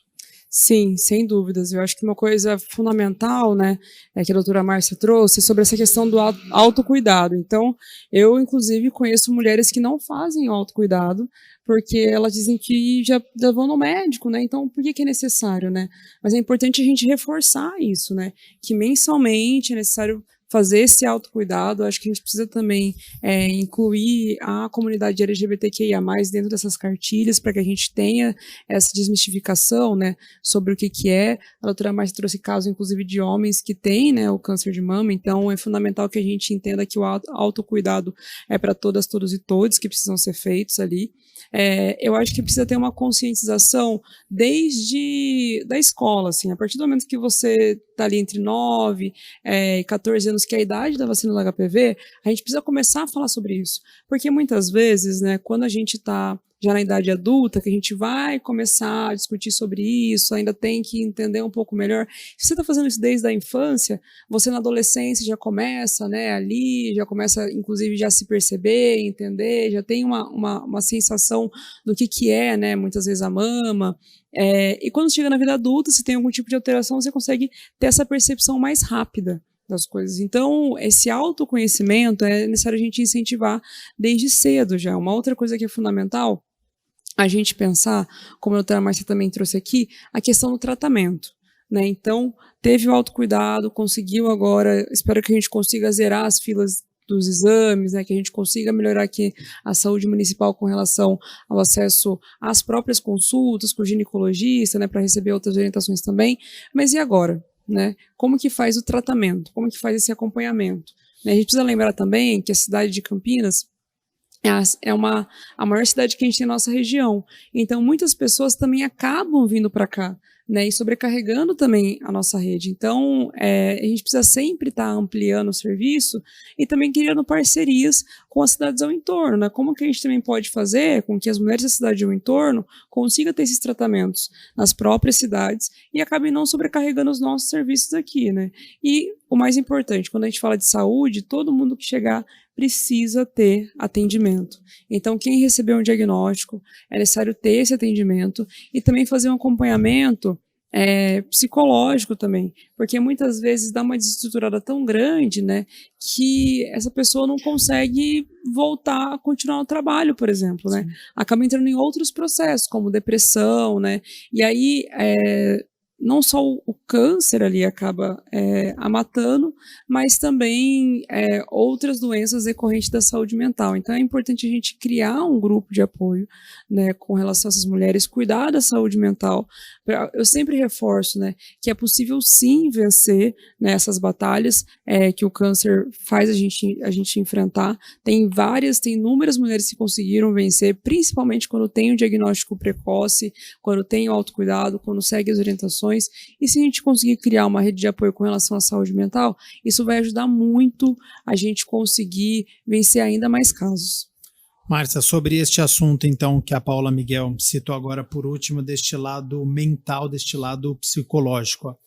Sim, sem dúvidas. Eu acho que uma coisa fundamental, né, que a doutora Márcia trouxe, sobre essa questão do autocuidado. Então, eu, inclusive, conheço mulheres que não fazem autocuidado, porque elas dizem que já vão no médico, né? Então, por que é necessário, né? Mas é importante a gente reforçar isso, né? Que mensalmente é necessário fazer esse autocuidado. Acho que a gente precisa também incluir a comunidade LGBTQIA+, dentro dessas cartilhas, para que a gente tenha essa desmistificação, né, sobre o que é. A doutora Márcia trouxe casos, inclusive, de homens que têm, né, o câncer de mama, então é fundamental que a gente entenda que o autocuidado é para todas, todos e todos que precisam ser feitos ali. Eu acho que precisa ter uma conscientização desde da escola, assim, a partir do momento que você está ali entre 9 e 14 anos, que é a idade da vacina do HPV, a gente precisa começar a falar sobre isso, porque muitas vezes, né, quando a gente está já na idade adulta, que a gente vai começar a discutir sobre isso, ainda tem que entender um pouco melhor. Se você está fazendo isso desde a infância, você na adolescência já começa, né, ali, já começa, inclusive, já se perceber, entender, já tem uma sensação do que é, né, muitas vezes a mama. E quando chega na vida adulta, se tem algum tipo de alteração, você consegue ter essa percepção mais rápida das coisas. Então, esse autoconhecimento é necessário a gente incentivar desde cedo já. Uma outra coisa que é fundamental, a gente pensar, como a doutora Márcia também trouxe aqui, a questão do tratamento, né? Então, teve o autocuidado, conseguiu agora, espero que a gente consiga zerar as filas dos exames, né, que a gente consiga melhorar aqui a saúde municipal com relação ao acesso às próprias consultas com o ginecologista, né, para receber outras orientações também. Mas e agora? Né? Como que faz o tratamento? Como que faz esse acompanhamento? A gente precisa lembrar também que a cidade de Campinas é a maior cidade que a gente tem na nossa região. Então, muitas pessoas também acabam vindo para cá, né, e sobrecarregando também a nossa rede. Então, a gente precisa sempre estar ampliando o serviço e também criando parcerias com as cidades ao entorno, né? Como que a gente também pode fazer com que as mulheres da cidade ao entorno consigam ter esses tratamentos nas próprias cidades e acabem não sobrecarregando os nossos serviços aqui, né? E o mais importante, quando a gente fala de saúde, todo mundo que chegar precisa ter atendimento. Então, quem recebeu um diagnóstico, é necessário ter esse atendimento e também fazer um acompanhamento psicológico também, porque muitas vezes dá uma desestruturada tão grande, né, que essa pessoa não consegue voltar a continuar o trabalho, por exemplo, né, acaba entrando em outros processos, como depressão, né, e aí não só o câncer ali acaba a matando, mas também outras doenças decorrentes da saúde mental. Então é importante a gente criar um grupo de apoio, né, com relação a essas mulheres, cuidar da saúde mental. Eu sempre reforço, né, que é possível sim vencer, né, essas batalhas que o câncer faz a gente enfrentar. Tem inúmeras mulheres que conseguiram vencer, principalmente quando tem o diagnóstico precoce, quando tem o autocuidado, quando segue as orientações. E se a gente conseguir criar uma rede de apoio com relação à saúde mental, isso vai ajudar muito a gente conseguir vencer ainda mais casos. Márcia, sobre este assunto, então, que a Paula Miguel citou agora por último, deste lado mental, deste lado psicológico,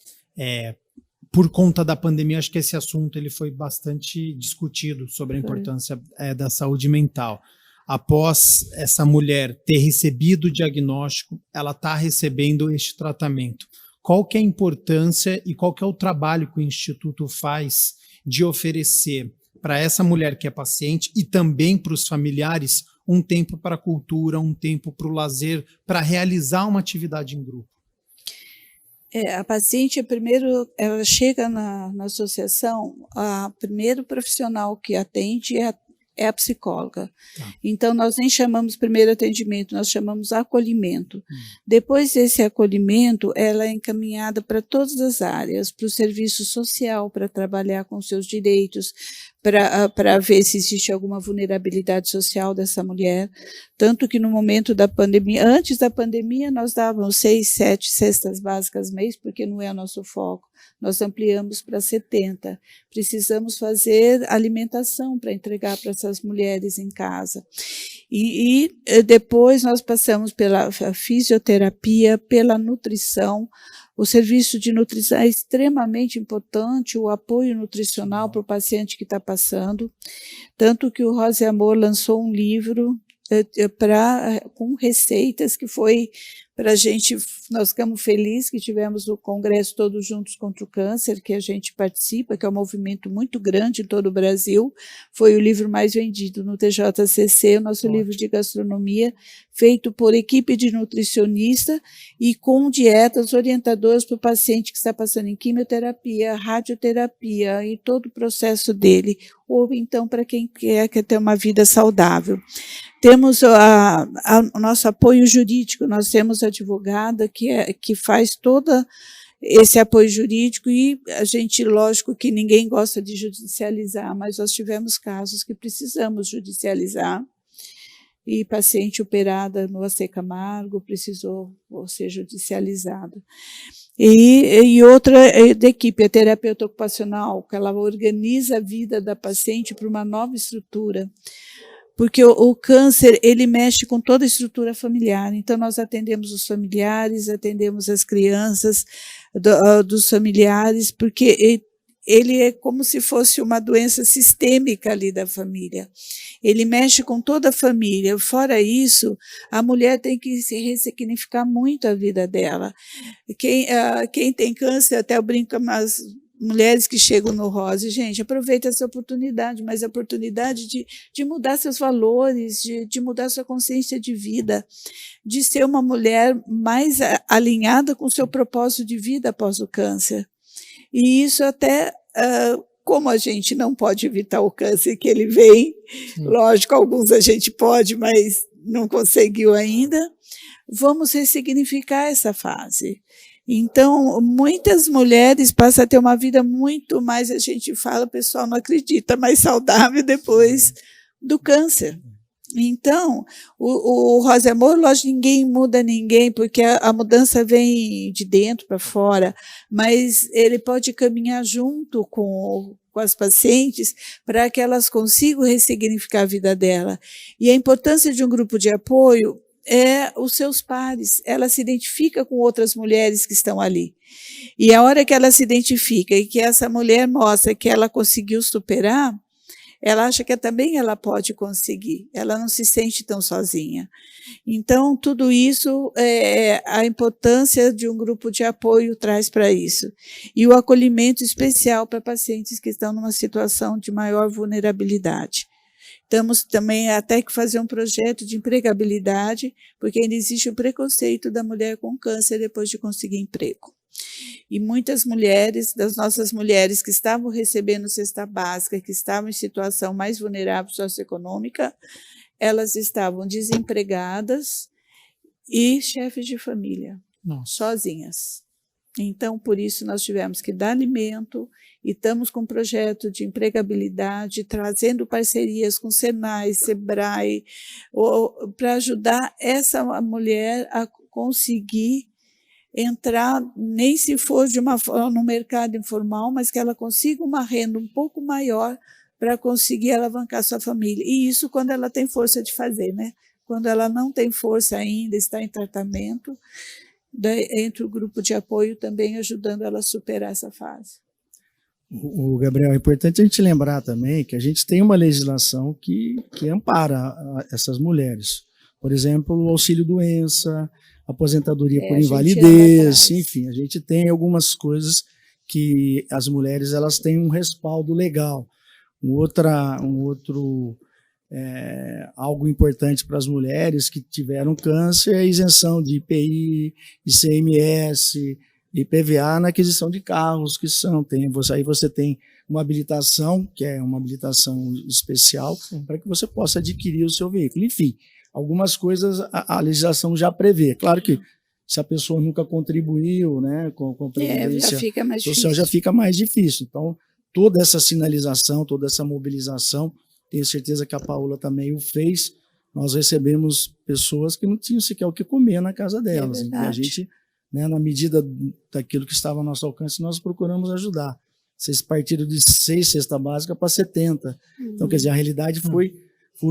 por conta da pandemia, acho que esse assunto ele foi bastante discutido sobre a importância da saúde mental. Após essa mulher ter recebido o diagnóstico, ela está recebendo este tratamento. Qual que é a importância e qual que é o trabalho que o Instituto faz de oferecer para essa mulher que é paciente e também para os familiares um tempo para a cultura, um tempo para o lazer, para realizar uma atividade em grupo? A paciente, primeiro, ela chega na associação, a primeiro profissional que atende é a psicóloga. Tá. Então, nós nem chamamos primeiro atendimento, nós chamamos acolhimento. Depois desse acolhimento, ela é encaminhada para todas as áreas, para o serviço social, para trabalhar com seus direitos, para ver se existe alguma vulnerabilidade social dessa mulher. Tanto que no momento da pandemia, antes da pandemia, nós dávamos 6, 7 cestas básicas mês, porque não é o nosso foco. Nós ampliamos para 70. Precisamos fazer alimentação para entregar para essas mulheres em casa. E depois nós passamos pela fisioterapia, pela nutrição. O serviço de nutrição é extremamente importante, o apoio nutricional para o paciente que está passando. Tanto que o Rosa e Amor lançou um livro com receitas que foi para a gente, nós ficamos felizes que tivemos o congresso Todos Juntos contra o Câncer, que a gente participa, que é um movimento muito grande em todo o Brasil, foi o livro mais vendido no TJCC, o nosso livro de gastronomia, feito por equipe de nutricionista e com dietas orientadoras para o paciente que está passando em quimioterapia, radioterapia e todo o processo dele, ou então para quem quer ter uma vida saudável. Temos o nosso apoio jurídico, nós temos a advogada que faz todo esse apoio jurídico e a gente, lógico que ninguém gosta de judicializar, mas nós tivemos casos que precisamos judicializar e paciente operada no AC Camargo precisou ser judicializada. E outra da equipe, a terapeuta ocupacional, que ela organiza a vida da paciente para uma nova estrutura. Porque o câncer, ele mexe com toda a estrutura familiar. Então, nós atendemos os familiares, atendemos as crianças dos familiares, porque ele é como se fosse uma doença sistêmica ali da família. Ele mexe com toda a família. Fora isso, a mulher tem que se ressignificar muito a vida dela. Quem tem câncer, até eu brinco com as mulheres que chegam no Rose, gente, aproveita essa oportunidade, mas a oportunidade de mudar seus valores, de mudar sua consciência de vida, de ser uma mulher mais alinhada com o seu propósito de vida após o câncer. E isso até, como a gente não pode evitar o câncer que ele vem, lógico, alguns a gente pode, mas não conseguiu ainda, vamos ressignificar essa fase. Então, muitas mulheres passam a ter uma vida muito mais, a gente fala, o pessoal não acredita, mais saudável depois do câncer. Então, o Rosa Amor, lógico, ninguém muda ninguém, porque a mudança vem de dentro para fora, mas ele pode caminhar junto com as pacientes para que elas consigam ressignificar a vida dela. E a importância de um grupo de apoio é os seus pares. Ela se identifica com outras mulheres que estão ali. E a hora que ela se identifica e que essa mulher mostra que ela conseguiu superar, ela acha que também ela pode conseguir, ela não se sente tão sozinha. Então, tudo isso, a importância de um grupo de apoio traz para isso. E o acolhimento especial para pacientes que estão numa situação de maior vulnerabilidade. Temos também até que fazer um projeto de empregabilidade, porque ainda existe o preconceito da mulher com câncer depois de conseguir emprego. E muitas mulheres, das nossas mulheres que estavam recebendo cesta básica, que estavam em situação mais vulnerável socioeconômica, elas estavam desempregadas e chefes de família, sozinhas. Então, por isso, nós tivemos que dar alimento e estamos com um projeto de empregabilidade, trazendo parcerias com Senai, Sebrae, para ajudar essa mulher a conseguir entrar, nem se for no mercado informal, mas que ela consiga uma renda um pouco maior para conseguir alavancar sua família. E isso quando ela tem força de fazer, né? Quando ela não tem força ainda, está em tratamento, entre o grupo de apoio também ajudando ela a superar essa fase. O Gabriel, é importante a gente lembrar também que a gente tem uma legislação que ampara essas mulheres. Por exemplo, o auxílio-doença, aposentadoria por invalidez, enfim, a gente tem algumas coisas que as mulheres elas têm um respaldo legal. Algo importante para as mulheres que tiveram câncer é a isenção de IPI, ICMS, IPVA na aquisição de carros, aí você tem uma habilitação, que é uma habilitação especial, para que você possa adquirir o seu veículo. Enfim, algumas coisas a legislação já prevê. Claro que se a pessoa nunca contribuiu, né, com a previdência social, já fica mais difícil. Então, toda essa sinalização, toda essa mobilização, tenho certeza que a Paola também o fez. Nós recebemos pessoas que não tinham sequer o que comer na casa delas. E a gente, né, na medida daquilo que estava ao nosso alcance, nós procuramos ajudar. Vocês partiram de 6 cestas básicas para 70. Então, quer dizer, a realidade foi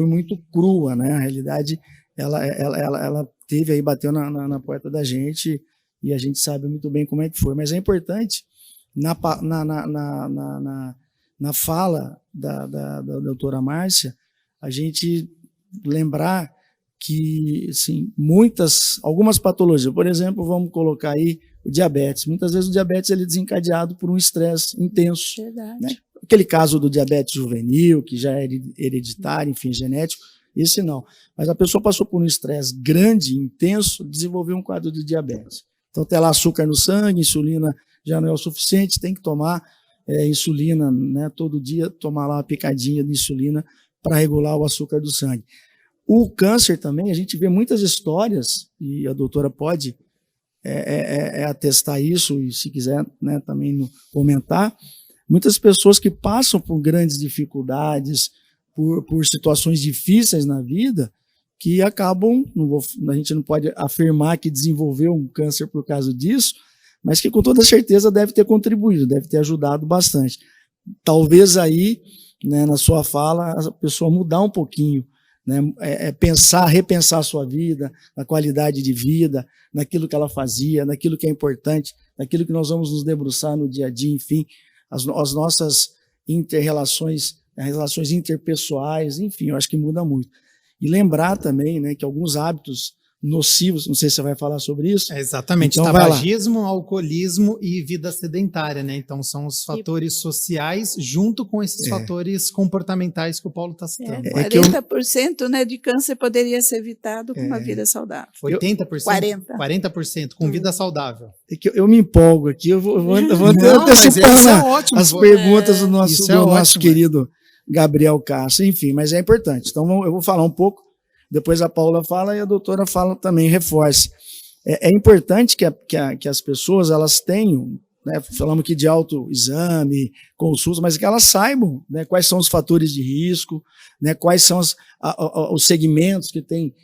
muito crua, né? A realidade, ela teve aí, bateu na porta da gente e a gente sabe muito bem como é que foi. Mas é importante, na fala da doutora Márcia, a gente lembrar que, assim, algumas patologias, por exemplo, vamos colocar aí o diabetes. Muitas vezes o diabetes ele é desencadeado por um estresse intenso. Verdade. Né? Aquele caso do diabetes juvenil, que já é hereditário, enfim, genético, esse não. Mas a pessoa passou por um estresse grande, intenso, desenvolveu um quadro de diabetes. Então tem lá açúcar no sangue, insulina já não é o suficiente, tem que tomar insulina, né, todo dia, tomar lá uma picadinha de insulina para regular o açúcar do sangue. O câncer também, a gente vê muitas histórias, e a doutora pode atestar isso, e se quiser, né, também comentar, muitas pessoas que passam por grandes dificuldades, por situações difíceis na vida, que acabam, a gente não pode afirmar que desenvolveu um câncer por causa disso, mas que com toda certeza deve ter contribuído, deve ter ajudado bastante. Talvez aí, né, na sua fala, a pessoa mudar um pouquinho, né, repensar a sua vida, a qualidade de vida, naquilo que ela fazia, naquilo que é importante, naquilo que nós vamos nos debruçar no dia a dia, enfim, as nossas interrelações, relações interpessoais, enfim, eu acho que muda muito. E lembrar também, né, que alguns hábitos nocivos, não sei se você vai falar sobre isso. Exatamente, então, tabagismo, alcoolismo e vida sedentária, né? Então são os fatores sociais junto com esses fatores comportamentais que o Paulo está citando. 40% né, de câncer poderia ser evitado com uma vida saudável. 80%? 40% com vida saudável. É que eu me empolgo aqui, eu vou antecipando as perguntas do nosso querido Gabriel Castro, enfim, mas é importante. Então eu vou falar um pouco, depois a Paula fala e a doutora fala também, reforce. É importante que as pessoas elas tenham né, falamos aqui de autoexame, consulta, mas que elas saibam, né, quais são os fatores de risco, né, quais são os segmentos que têm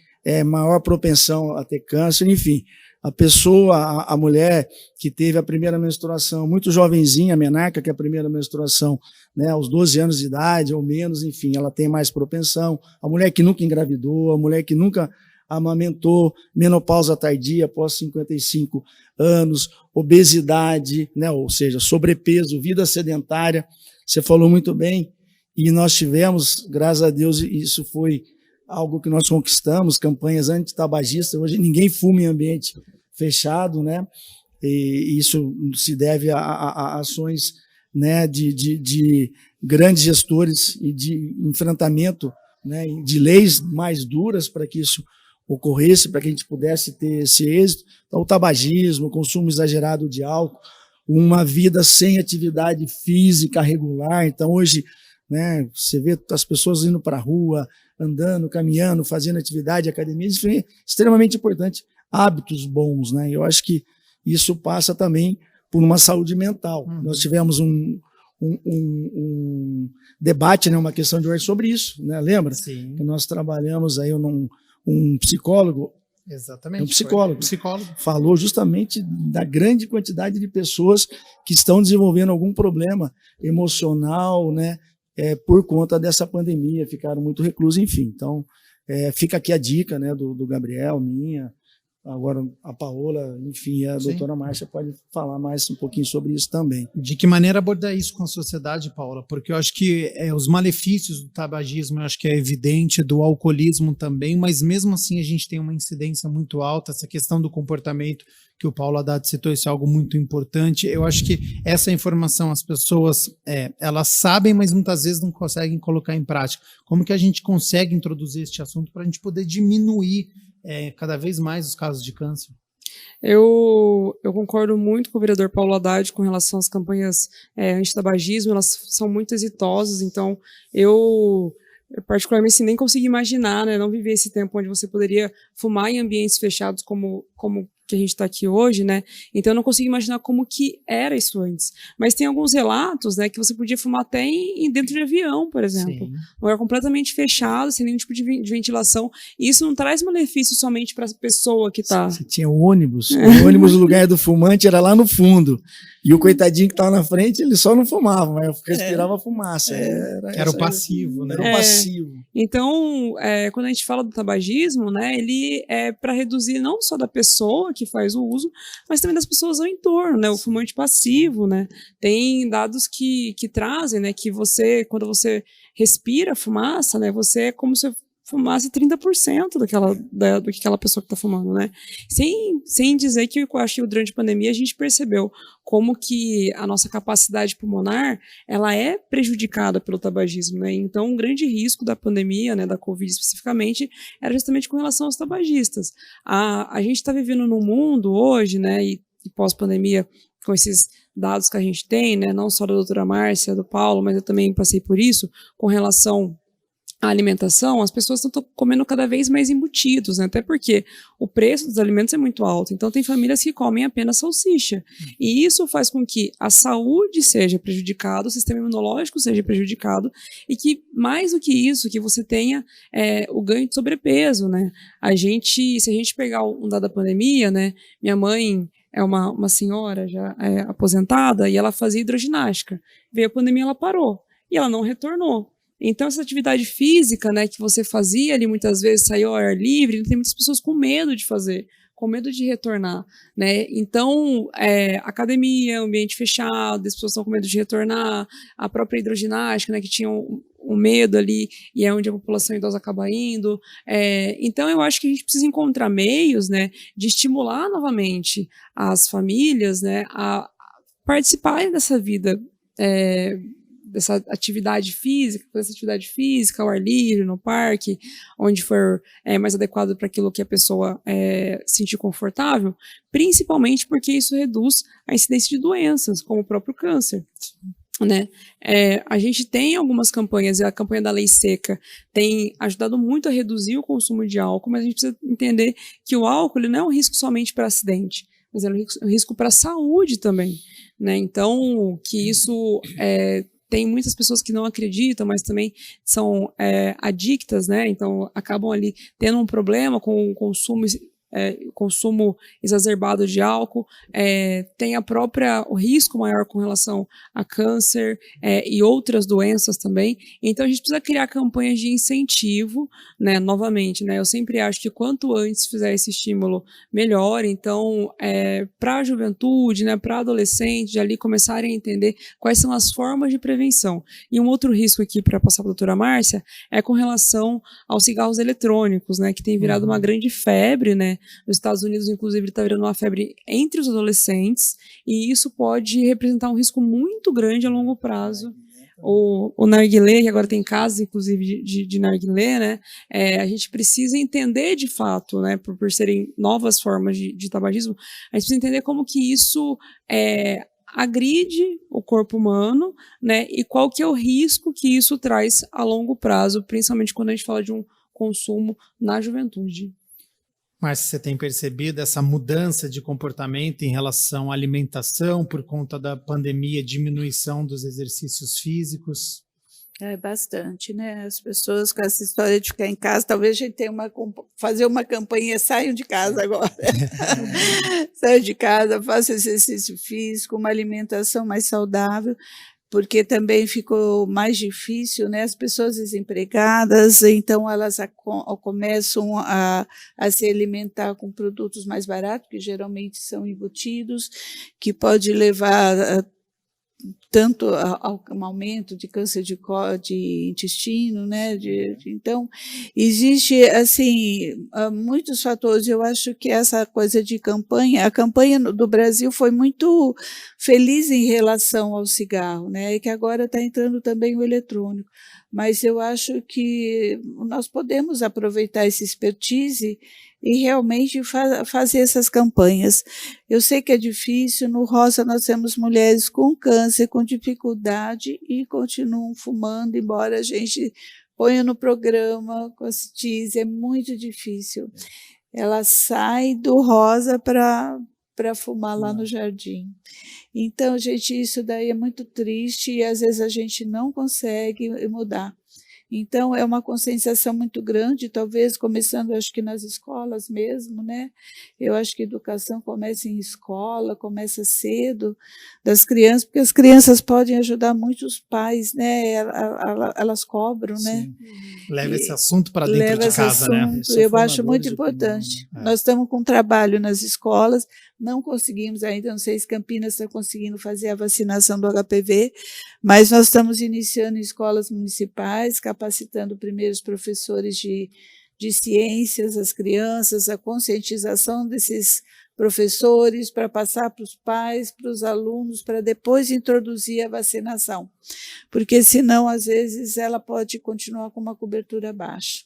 maior propensão a ter câncer, enfim. A pessoa, a mulher que teve a primeira menstruação, muito jovenzinha, a menarca, que é a primeira menstruação, né, aos 12 anos de idade ou menos, enfim, ela tem mais propensão. A mulher que nunca engravidou, a mulher que nunca amamentou, menopausa tardia após 55 anos, obesidade, né, ou seja, sobrepeso, vida sedentária. Você falou muito bem, e nós tivemos, graças a Deus, isso foi algo que nós conquistamos, campanhas antitabagistas. Hoje ninguém fuma em ambiente fechado, né? E isso se deve a ações, né, de grandes gestores e de enfrentamento, né, de leis mais duras para que isso ocorresse, para que a gente pudesse ter esse êxito. Então, o tabagismo, o consumo exagerado de álcool, uma vida sem atividade física regular. Então, hoje, né, você vê as pessoas indo para a rua, andando, caminhando, fazendo atividade, academia, isso é extremamente importante. Hábitos bons, né? Eu acho que isso passa também por uma saúde mental. Nós tivemos um debate, né, uma questão de hoje sobre isso, né? Lembra? Sim. Que nós trabalhamos aí um psicólogo. Exatamente. Um psicólogo. Psicólogo. Falou justamente da grande quantidade de pessoas que estão desenvolvendo algum problema emocional, né? Por conta dessa pandemia, ficaram muito reclusos, enfim. Então, fica aqui a dica, né, do Gabriel, minha, agora a Paola, enfim, a doutora Márcia pode falar mais um pouquinho sobre isso também. De que maneira abordar isso com a sociedade, Paola? Porque eu acho que os malefícios do tabagismo, eu acho que é evidente, do alcoolismo também, mas mesmo assim a gente tem uma incidência muito alta, essa questão do comportamento que o Paulo Haddad citou, isso é algo muito importante. Eu acho que essa informação as pessoas, elas sabem, mas muitas vezes não conseguem colocar em prática. Como que a gente consegue introduzir este assunto para a gente poder diminuir cada vez mais os casos de câncer? Eu concordo muito com o vereador Paulo Haddad com relação às campanhas antitabagismo, elas são muito exitosas, então eu particularmente assim, nem consigo imaginar, né, não viver esse tempo onde você poderia fumar em ambientes fechados como que a gente está aqui hoje, né? Então eu não consigo imaginar como que era isso antes. Mas tem alguns relatos, né, que você podia fumar até dentro de avião, por exemplo. Um lugar completamente fechado, sem nenhum tipo de ventilação. E isso não traz malefício somente para a pessoa que está. Você tinha o ônibus no lugar do fumante era lá no fundo. E o coitadinho que estava na frente, ele só não fumava, mas respirava fumaça. Era o passivo, né? Era o passivo. Então, quando a gente fala do tabagismo, né, ele é para reduzir não só da pessoa que faz o uso, mas também das pessoas ao entorno, né, o fumante passivo, né, tem dados que trazem, né, que quando você respira fumaça, né, você é como se fumasse 30% do que aquela pessoa que está fumando, né? Sem dizer que eu acho que durante a pandemia a gente percebeu como que a nossa capacidade pulmonar ela é prejudicada pelo tabagismo, né? Então, um grande risco da pandemia, né, da Covid especificamente, era justamente com relação aos tabagistas. A gente está vivendo num mundo hoje, né, e pós-pandemia, com esses dados que a gente tem, né, não só da doutora Márcia, do Paulo, mas eu também passei por isso, com relação a alimentação, as pessoas estão comendo cada vez mais embutidos, né? Até porque o preço dos alimentos é muito alto. Então, tem famílias que comem apenas salsicha. E isso faz com que a saúde seja prejudicada, o sistema imunológico seja prejudicado e que, mais do que isso, que você tenha o ganho de sobrepeso, né? Se a gente pegar um dado da pandemia, né? Minha mãe é uma senhora já aposentada e ela fazia hidroginástica. Veio a pandemia, ela parou e ela não retornou. Então, essa atividade física, né, que você fazia ali, muitas vezes saiu ao ar livre, tem muitas pessoas com medo de fazer, com medo de retornar, né? Então, academia, ambiente fechado, as pessoas estão com medo de retornar, a própria hidroginástica, né, que tinha um medo ali, e é onde a população idosa acaba indo. Então, eu acho que a gente precisa encontrar meios, né, de estimular novamente as famílias, né, a participarem dessa vida, dessa atividade física, ao ar livre, no parque, onde for mais adequado para aquilo que a pessoa sentir confortável, principalmente porque isso reduz a incidência de doenças, como o próprio câncer. Né? A gente tem algumas campanhas, e a campanha da Lei Seca tem ajudado muito a reduzir o consumo de álcool, mas a gente precisa entender que o álcool ele não é um risco somente para acidente. mas ela é um risco para a saúde também, né? Então, que isso tem muitas pessoas que não acreditam, mas também são adictas, né? Então, acabam ali tendo um problema com o consumo exacerbado de álcool, tem o risco maior com relação a câncer e outras doenças também. Então a gente precisa criar campanhas de incentivo, né? Novamente, né? Eu sempre acho que quanto antes fizer esse estímulo, melhor. Então, para a juventude, né? Para adolescentes, ali começarem a entender quais são as formas de prevenção. E um outro risco aqui, para passar para a doutora Márcia, é com relação aos cigarros eletrônicos, né? Que tem virado uma grande febre, né? Nos Estados Unidos, inclusive, está virando uma febre entre os adolescentes, e isso pode representar um risco muito grande a longo prazo. O narguilé, que agora tem casos, inclusive, de narguilé, né? A gente precisa entender de fato, né? Por serem novas formas de tabagismo, a gente precisa entender como que isso agride o corpo humano, né? E qual que é o risco que isso traz a longo prazo, principalmente quando a gente fala de um consumo na juventude. Mas você tem percebido essa mudança de comportamento em relação à alimentação por conta da pandemia, diminuição dos exercícios físicos? Bastante, né? As pessoas com essa história de ficar em casa, talvez a gente tenha fazer uma campanha, saiam de casa agora. Saiam de casa, façam exercício físico, uma alimentação mais saudável, porque também ficou mais difícil, né? As pessoas desempregadas, então elas começam a se alimentar com produtos mais baratos, que geralmente são embutidos, que pode levar tanto ao aumento de câncer de intestino, né? Então, existe, assim, muitos fatores. Eu acho que essa coisa de campanha, a campanha do Brasil foi muito feliz em relação ao cigarro, né? E que agora está entrando também o eletrônico. Mas eu acho que nós podemos aproveitar esse expertise e realmente fazer essas campanhas. Eu sei que é difícil, no Rosa nós temos mulheres com câncer, com dificuldade e continuam fumando, embora a gente ponha no programa com a CITISE, é muito difícil. Ela sai do Rosa para fumar lá no jardim. Então, gente, isso daí é muito triste e às vezes a gente não consegue mudar. Então, é uma conscientização muito grande, talvez começando, acho que nas escolas mesmo, né? Eu acho que a educação começa em escola, começa cedo, das crianças, porque as crianças podem ajudar muito os pais, né? Elas cobram, Sim. né? Leva esse assunto para dentro de casa, né? Eu acho muito importante. Nós estamos com trabalho nas escolas, não conseguimos ainda, não sei se Campinas está conseguindo fazer a vacinação do HPV, mas nós estamos iniciando em escolas municipais, capacitando primeiro os professores de ciências, as crianças, a conscientização desses professores para passar para os pais, para os alunos, para depois introduzir a vacinação, porque senão, às vezes, ela pode continuar com uma cobertura baixa.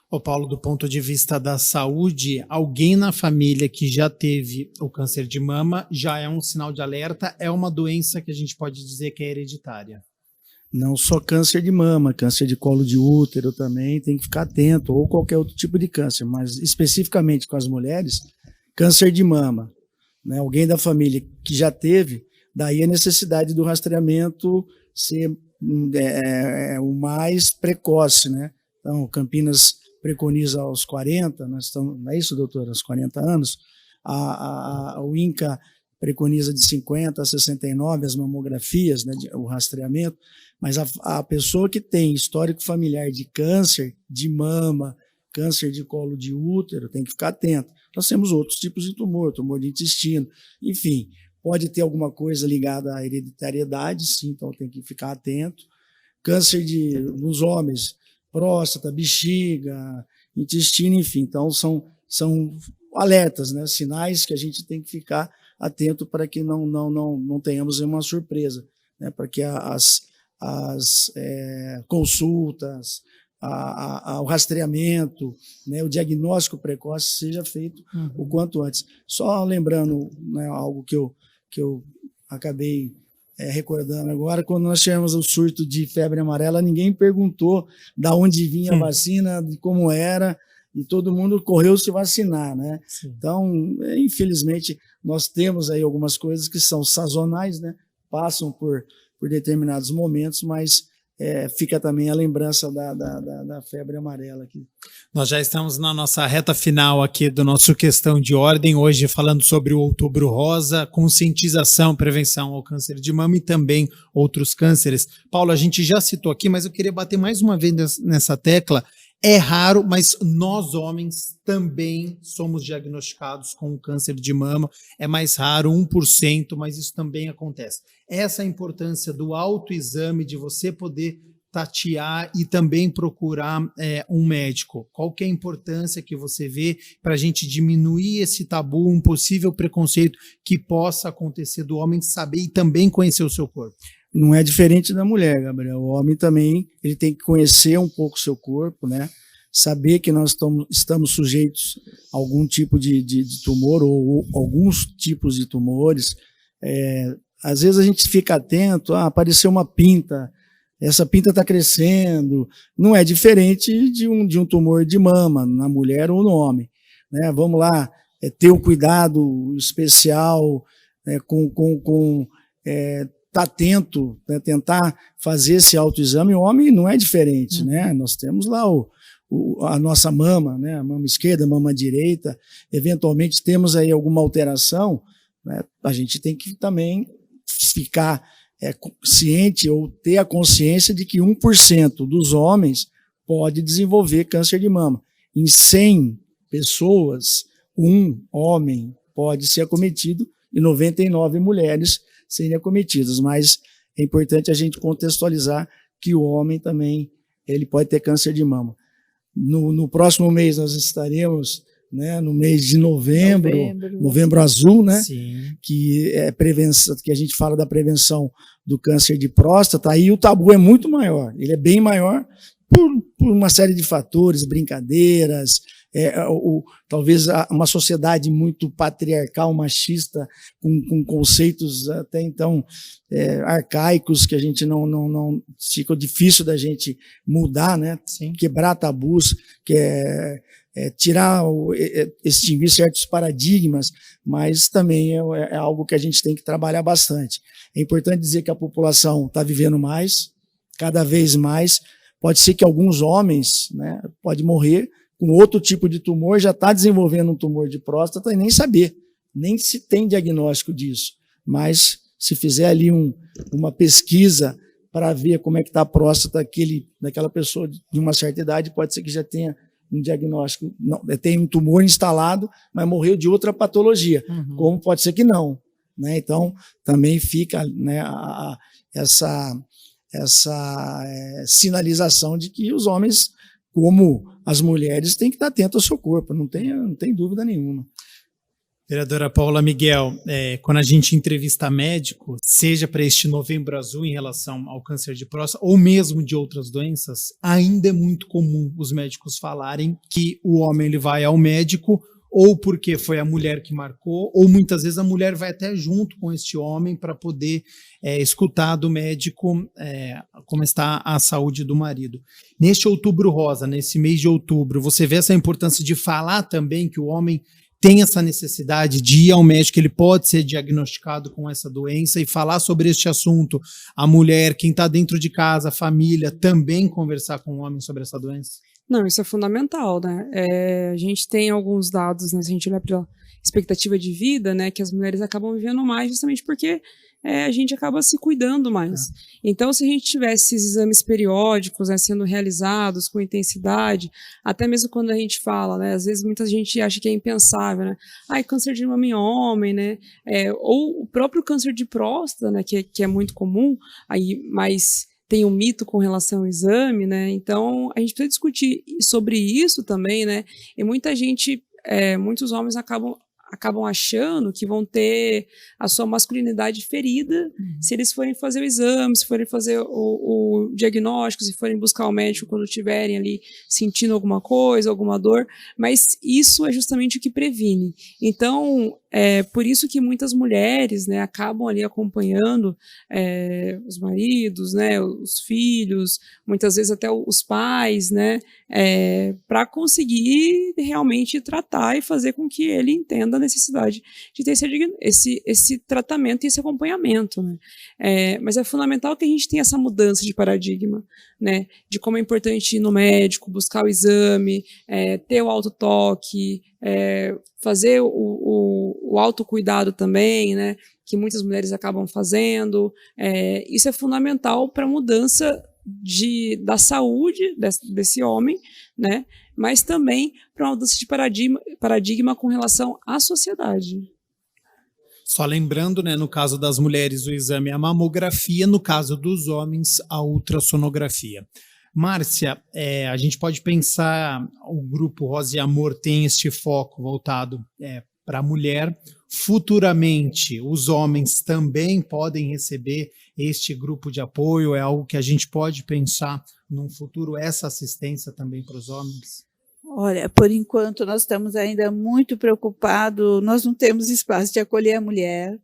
Ô Paulo, do ponto de vista da saúde, alguém na família que já teve o câncer de mama já é um sinal de alerta, é uma doença que a gente pode dizer que é hereditária? Não só câncer de mama, câncer de colo de útero também, tem que ficar atento, ou qualquer outro tipo de câncer, mas especificamente com as mulheres, câncer de mama, né? Alguém da família que já teve, daí a necessidade do rastreamento ser o mais precoce, né? Então, Campinas preconiza aos 40, nós estamos, não é isso, doutora? Aos 40 anos, o INCA preconiza de 50 a 69 as mamografias, né, o rastreamento, mas a pessoa que tem histórico familiar de câncer de mama, câncer de colo de útero, tem que ficar atento. Nós temos outros tipos de tumor de intestino, enfim, pode ter alguma coisa ligada à hereditariedade, sim, então tem que ficar atento. Câncer nos homens, próstata, bexiga, intestino, enfim, então são alertas, né, sinais que a gente tem que ficar atento para que não tenhamos uma surpresa, né, para que as consultas, o rastreamento, né, o diagnóstico precoce seja feito o quanto antes. Só lembrando, né, algo que eu acabei recordando agora, quando nós tivemos o surto de febre amarela, ninguém perguntou de onde vinha a vacina, de como era, e todo mundo correu se vacinar, né? Sim. Então, infelizmente, nós temos aí algumas coisas que são sazonais, né? Passam por determinados momentos, mas fica também a lembrança da febre amarela aqui. Nós já estamos na nossa reta final aqui do nosso Questão de Ordem, hoje falando sobre o Outubro Rosa, conscientização, prevenção ao câncer de mama e também outros cânceres. Paulo, a gente já citou aqui, mas eu queria bater mais uma vez nessa tecla. É raro, mas nós homens também somos diagnosticados com câncer de mama. É mais raro, 1%, mas isso também acontece. Essa é a importância do autoexame, de você poder tatear e também procurar um médico. Qual que é a importância que você vê para a gente diminuir esse tabu, um possível preconceito que possa acontecer do homem saber e também conhecer o seu corpo? Não é diferente da mulher, Gabriel. O homem também ele tem que conhecer um pouco o seu corpo, né? Saber que nós estamos sujeitos a algum tipo de tumor ou alguns tipos de tumores. Às vezes a gente fica atento, apareceu uma pinta, essa pinta está crescendo. Não é diferente de um tumor de mama, na mulher ou no homem, né? Vamos lá, ter um cuidado especial tá atento, né, tentar fazer esse autoexame. O homem não é diferente, né? Nós temos lá a nossa mama, né? A mama esquerda, a mama direita. Eventualmente temos aí alguma alteração, né? A gente tem que também ficar ciente ou ter a consciência de que 1% dos homens pode desenvolver câncer de mama. Em 100 pessoas, um homem pode ser acometido e 99 mulheres serem acometidas, mas é importante a gente contextualizar que o homem também ele pode ter câncer de mama. No próximo mês nós estaremos, né, no mês de novembro azul, né? Sim. Que é prevenção, que a gente fala da prevenção do câncer de próstata. Aí o tabu é muito maior, ele é bem maior por uma série de fatores, brincadeiras, talvez uma sociedade muito patriarcal, machista, com conceitos até então arcaicos que a gente não fica difícil da gente mudar, né? Sim. Quebrar tabus, tirar, extinguir certos paradigmas, mas também é algo que a gente tem que trabalhar bastante. É importante dizer que a população está vivendo mais, cada vez mais. Pode ser que alguns homens, né, pode morrer com outro tipo de tumor, já está desenvolvendo um tumor de próstata e nem saber, nem se tem diagnóstico disso. Mas se fizer ali uma pesquisa para ver como é que está a próstata daquela pessoa de uma certa idade, pode ser que já tenha um diagnóstico, não, tem um tumor instalado, mas morreu de outra patologia, como pode ser que não, né? Então, também fica, né, essa sinalização de que os homens, como as mulheres, têm que estar atentos ao seu corpo, não tem dúvida nenhuma. Vereadora Paula Miguel, quando a gente entrevista médico, seja para este Novembro Azul em relação ao câncer de próstata ou mesmo de outras doenças, ainda é muito comum os médicos falarem que o homem ele vai ao médico ou porque foi a mulher que marcou, ou muitas vezes a mulher vai até junto com este homem para poder escutar do médico como está a saúde do marido. Neste Outubro Rosa, nesse mês de outubro, você vê essa importância de falar também que o homem tem essa necessidade de ir ao médico, ele pode ser diagnosticado com essa doença e falar sobre este assunto. A mulher, quem está dentro de casa, a família, também conversar com o homem sobre essa doença? Não, isso é fundamental, né? A gente tem alguns dados, né? Se a gente olhar pela expectativa de vida, né? Que as mulheres acabam vivendo mais justamente porque a gente acaba se cuidando mais. Então, se a gente tivesse esses exames periódicos, né, sendo realizados com intensidade, até mesmo quando a gente fala, né, às vezes muita gente acha que é impensável, né, câncer de mama em homem, né, ou o próprio câncer de próstata, né, que é muito comum, mas tem um mito com relação ao exame, né, então a gente precisa discutir sobre isso também, né, e muitos homens acabam achando que vão ter a sua masculinidade ferida se eles forem fazer o exame, se forem fazer o diagnóstico, se forem buscar o médico quando estiverem ali sentindo alguma coisa, alguma dor, mas isso é justamente o que previne. Então, Por isso que muitas mulheres, né, acabam ali acompanhando os maridos, né, os filhos, muitas vezes até os pais, né, para conseguir realmente tratar e fazer com que ele entenda a necessidade de ter esse tratamento e esse acompanhamento, né. Mas é fundamental que a gente tenha essa mudança de paradigma, né, de como é importante ir no médico, buscar o exame, ter o autotoque, fazer o autocuidado também, né, que muitas mulheres acabam fazendo. Isso é fundamental para a mudança da saúde desse homem, né, mas também para uma mudança de paradigma com relação à sociedade. Só lembrando, né, no caso das mulheres, o exame é a mamografia, no caso dos homens, a ultrassonografia. Márcia, a gente pode pensar, o grupo Rosa e Amor tem este foco voltado para a mulher. Futuramente, os homens também podem receber este grupo de apoio? É algo que a gente pode pensar num futuro, essa assistência também para os homens? Olha, por enquanto nós estamos ainda muito preocupados, nós não temos espaço de acolher a mulher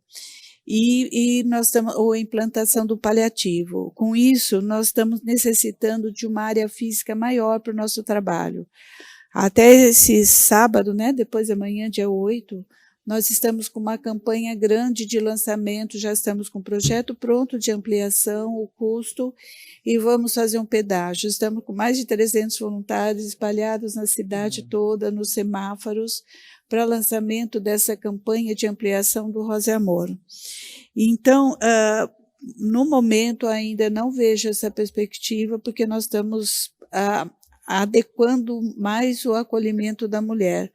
e nós estamos, ou a implantação do paliativo. Com isso, nós estamos necessitando de uma área física maior para o nosso trabalho. Até esse sábado, né, depois da manhã, dia 8, nós estamos com uma campanha grande de lançamento, já estamos com o projeto pronto de ampliação, o custo, e vamos fazer um pedágio. Estamos com mais de 300 voluntários espalhados na cidade toda, nos semáforos, para lançamento dessa campanha de ampliação do Rosa e Amor. Então, no momento, ainda não vejo essa perspectiva, porque nós estamos adequando mais o acolhimento da mulher.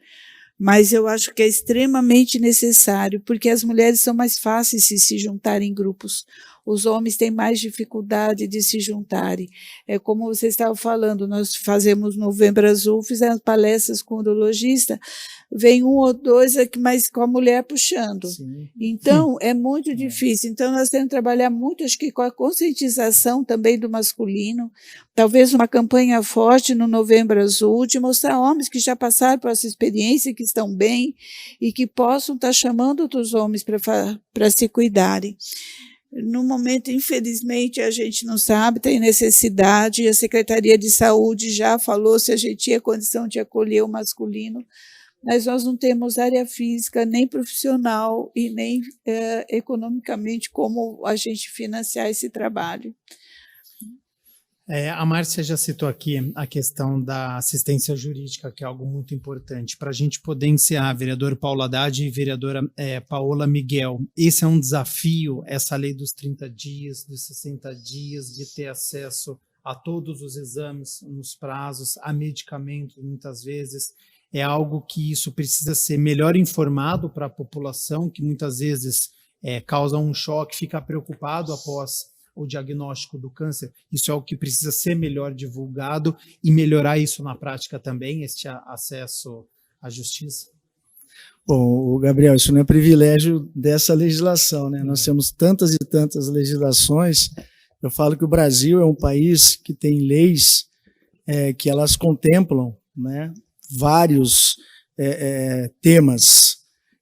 Mas eu acho que é extremamente necessário, porque as mulheres são mais fáceis de se juntarem em grupos. Os homens têm mais dificuldade de se juntarem. É como você estava falando, nós fazemos Novembro Azul, fizemos palestras com o urologista, vem um ou dois, mas com a mulher puxando. Sim. Então, é muito difícil. Então, nós temos que trabalhar muito, acho que com a conscientização também do masculino, talvez uma campanha forte no Novembro Azul, de mostrar homens que já passaram por essa experiência, que estão bem e que possam estar chamando outros homens para se cuidarem. No momento, infelizmente, a gente não sabe, tem necessidade, a Secretaria de Saúde já falou se a gente tinha condição de acolher o masculino, mas nós não temos área física, nem profissional e nem economicamente como a gente financiar esse trabalho. A Márcia já citou aqui a questão da assistência jurídica, que é algo muito importante. Para a gente poder encerrar, vereador Paulo Haddad e vereadora Paola Miguel, esse é um desafio, essa lei dos 30 dias, dos 60 dias, de ter acesso a todos os exames nos prazos, a medicamentos, muitas vezes. É algo que isso precisa ser melhor informado para a população, que muitas vezes causa um choque, fica preocupado após o diagnóstico do câncer. Isso é o que precisa ser melhor divulgado e melhorar isso na prática também, este acesso à justiça. Bom, Gabriel, isso não é privilégio dessa legislação, né? Nós temos tantas e tantas legislações. Eu falo que o Brasil é um país que tem leis que elas contemplam, né, vários temas,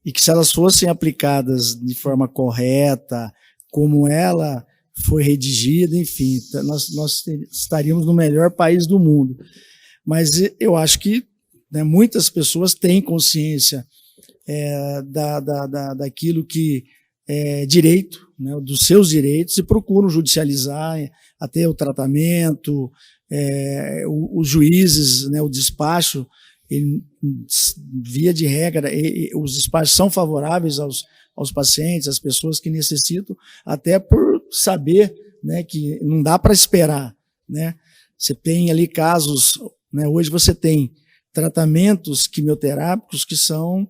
e que se elas fossem aplicadas de forma correta, como ela foi redigida, enfim, nós estaríamos no melhor país do mundo. Mas eu acho que, né, muitas pessoas têm consciência daquilo que é direito, né, dos seus direitos, e procuram judicializar até o tratamento, os juízes, né, o despacho, via de regra, os despachos são favoráveis aos pacientes, às pessoas que necessitam, até por saber, né, que não dá para esperar, né? Você tem ali casos, né, hoje você tem tratamentos quimioterápicos que são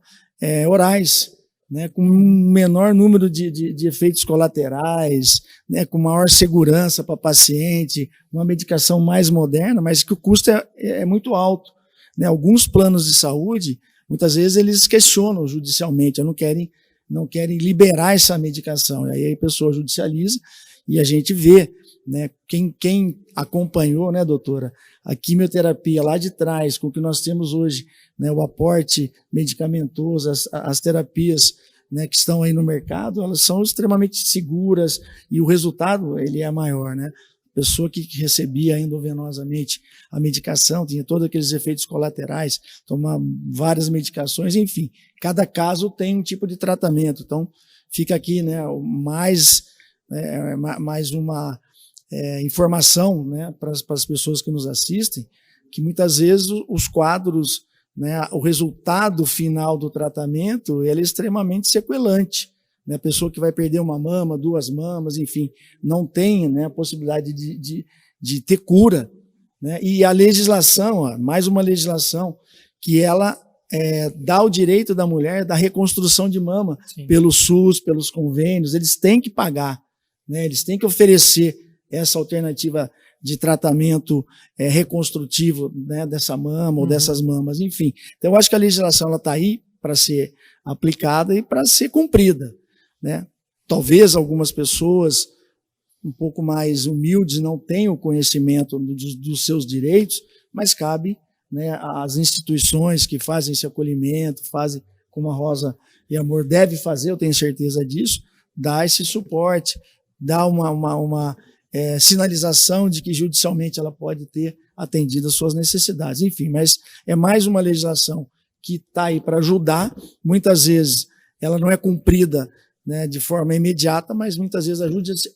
orais, né, com um menor número de efeitos colaterais, né, com maior segurança para o paciente, uma medicação mais moderna, mas que o custo é muito alto, né? Alguns planos de saúde, muitas vezes eles questionam judicialmente, não querem liberar essa medicação, e aí a pessoa judicializa, e a gente vê, né, quem acompanhou, né, doutora, a quimioterapia lá de trás, com o que nós temos hoje, né, o aporte medicamentoso, as terapias né, que estão aí no mercado, elas são extremamente seguras e o resultado ele é maior, né? A pessoa que recebia endovenosamente a medicação tinha todos aqueles efeitos colaterais, tomar várias medicações, enfim, cada caso tem um tipo de tratamento. Então, fica aqui, né, mais uma informação, né, para as pessoas que nos assistem, que muitas vezes os quadros, né, o resultado final do tratamento ele é extremamente sequelante. Né, a pessoa que vai perder uma mama, 2 mamas, enfim, não tem, né, a possibilidade de ter cura. Né, e a legislação, mais uma legislação, que ela dá o direito da mulher da reconstrução de mama. Sim. Pelo SUS, pelos convênios, eles têm que pagar, né, eles têm que oferecer essa alternativa de tratamento reconstrutivo, né, dessa mama ou dessas mamas, enfim. Então, eu acho que a legislação está aí para ser aplicada e para ser cumprida. Né? Talvez algumas pessoas um pouco mais humildes não tenham o conhecimento dos seus direitos, mas cabe, né, às instituições que fazem esse acolhimento, fazem como a Rosa e Amor deve fazer, eu tenho certeza disso, dar esse suporte, dar uma sinalização de que judicialmente ela pode ter atendido as suas necessidades. Enfim, mas é mais uma legislação que está aí para ajudar. Muitas vezes ela não é cumprida, né, de forma imediata, mas muitas vezes a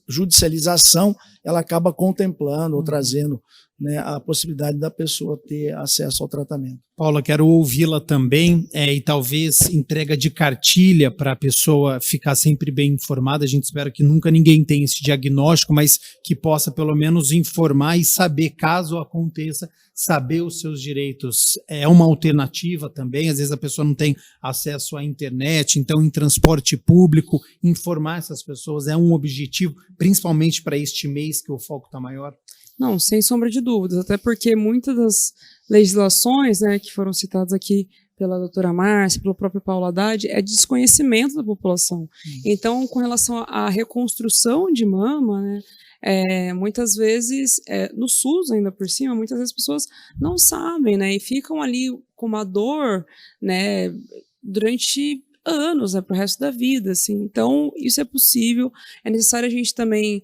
judicialização ela acaba contemplando ou trazendo, né, a possibilidade da pessoa ter acesso ao tratamento. Paula, quero ouvi-la também, e talvez entrega de cartilha para a pessoa ficar sempre bem informada. A gente espera que nunca ninguém tenha esse diagnóstico, mas que possa pelo menos informar e saber, caso aconteça, saber os seus direitos. É uma alternativa também, às vezes a pessoa não tem acesso à internet, então em transporte público, informar essas pessoas é um objetivo, principalmente para este mês que o foco está maior. Não, sem sombra de dúvidas, até porque muitas das legislações, né, que foram citadas aqui pela doutora Márcia, pelo próprio Paulo Haddad, é desconhecimento da população. Então, com relação à reconstrução de mama, né, muitas vezes, no SUS ainda por cima, muitas vezes as pessoas não sabem, né, e ficam ali com uma dor, né, durante anos, né, para o resto da vida, assim. Então, isso é possível. É necessário a gente também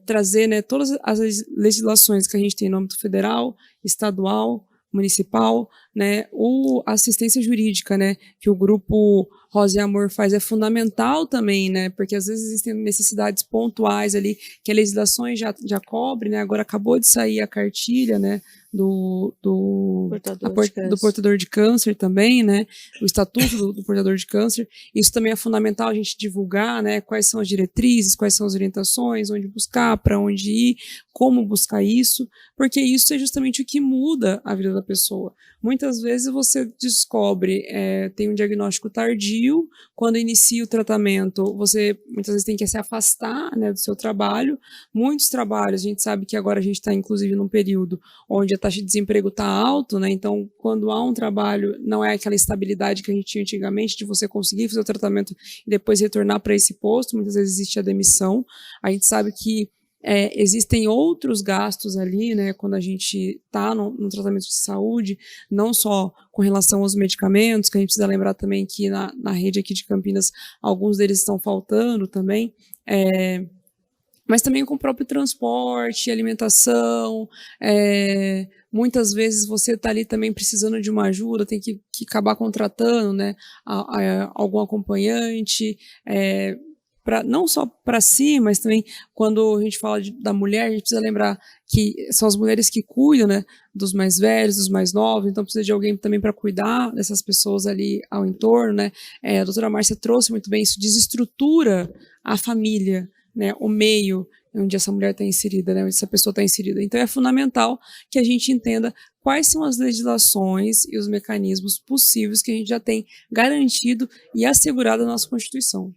trazer, né, todas as legislações que a gente tem no âmbito federal, estadual, municipal, né, a assistência jurídica, né, que o grupo Rosa e Amor faz é fundamental também, né, porque às vezes existem necessidades pontuais ali que a legislação já cobre, né, agora acabou de sair a cartilha, né, do portador de câncer também, né, o estatuto do portador de câncer. Isso também é fundamental a gente divulgar, né, quais são as diretrizes, quais são as orientações, onde buscar, para onde ir, como buscar isso, porque isso é justamente o que muda a vida da pessoa. Muitas vezes você descobre, tem um diagnóstico tardio, quando inicia o tratamento, você muitas vezes tem que se afastar, né, do seu trabalho. Muitos trabalhos, a gente sabe que agora a gente está inclusive num período onde a taxa de desemprego está alta, né, então quando há um trabalho, não é aquela estabilidade que a gente tinha antigamente, de você conseguir fazer o tratamento e depois retornar para esse posto, muitas vezes existe a demissão. A gente sabe que existem outros gastos ali, né, quando a gente está no tratamento de saúde, não só com relação aos medicamentos, que a gente precisa lembrar também que na rede aqui de Campinas, alguns deles estão faltando também, mas também com o próprio transporte, alimentação, muitas vezes você está ali também precisando de uma ajuda, tem que acabar contratando, né, algum acompanhante, não só para si, mas também quando a gente fala da mulher, a gente precisa lembrar que são as mulheres que cuidam, né, dos mais velhos, dos mais novos, então precisa de alguém também para cuidar dessas pessoas ali ao entorno, né. A doutora Márcia trouxe muito bem isso, desestrutura a família, né, o meio onde essa mulher está inserida, né, onde essa pessoa está inserida. Então é fundamental que a gente entenda quais são as legislações e os mecanismos possíveis que a gente já tem garantido e assegurado na nossa Constituição.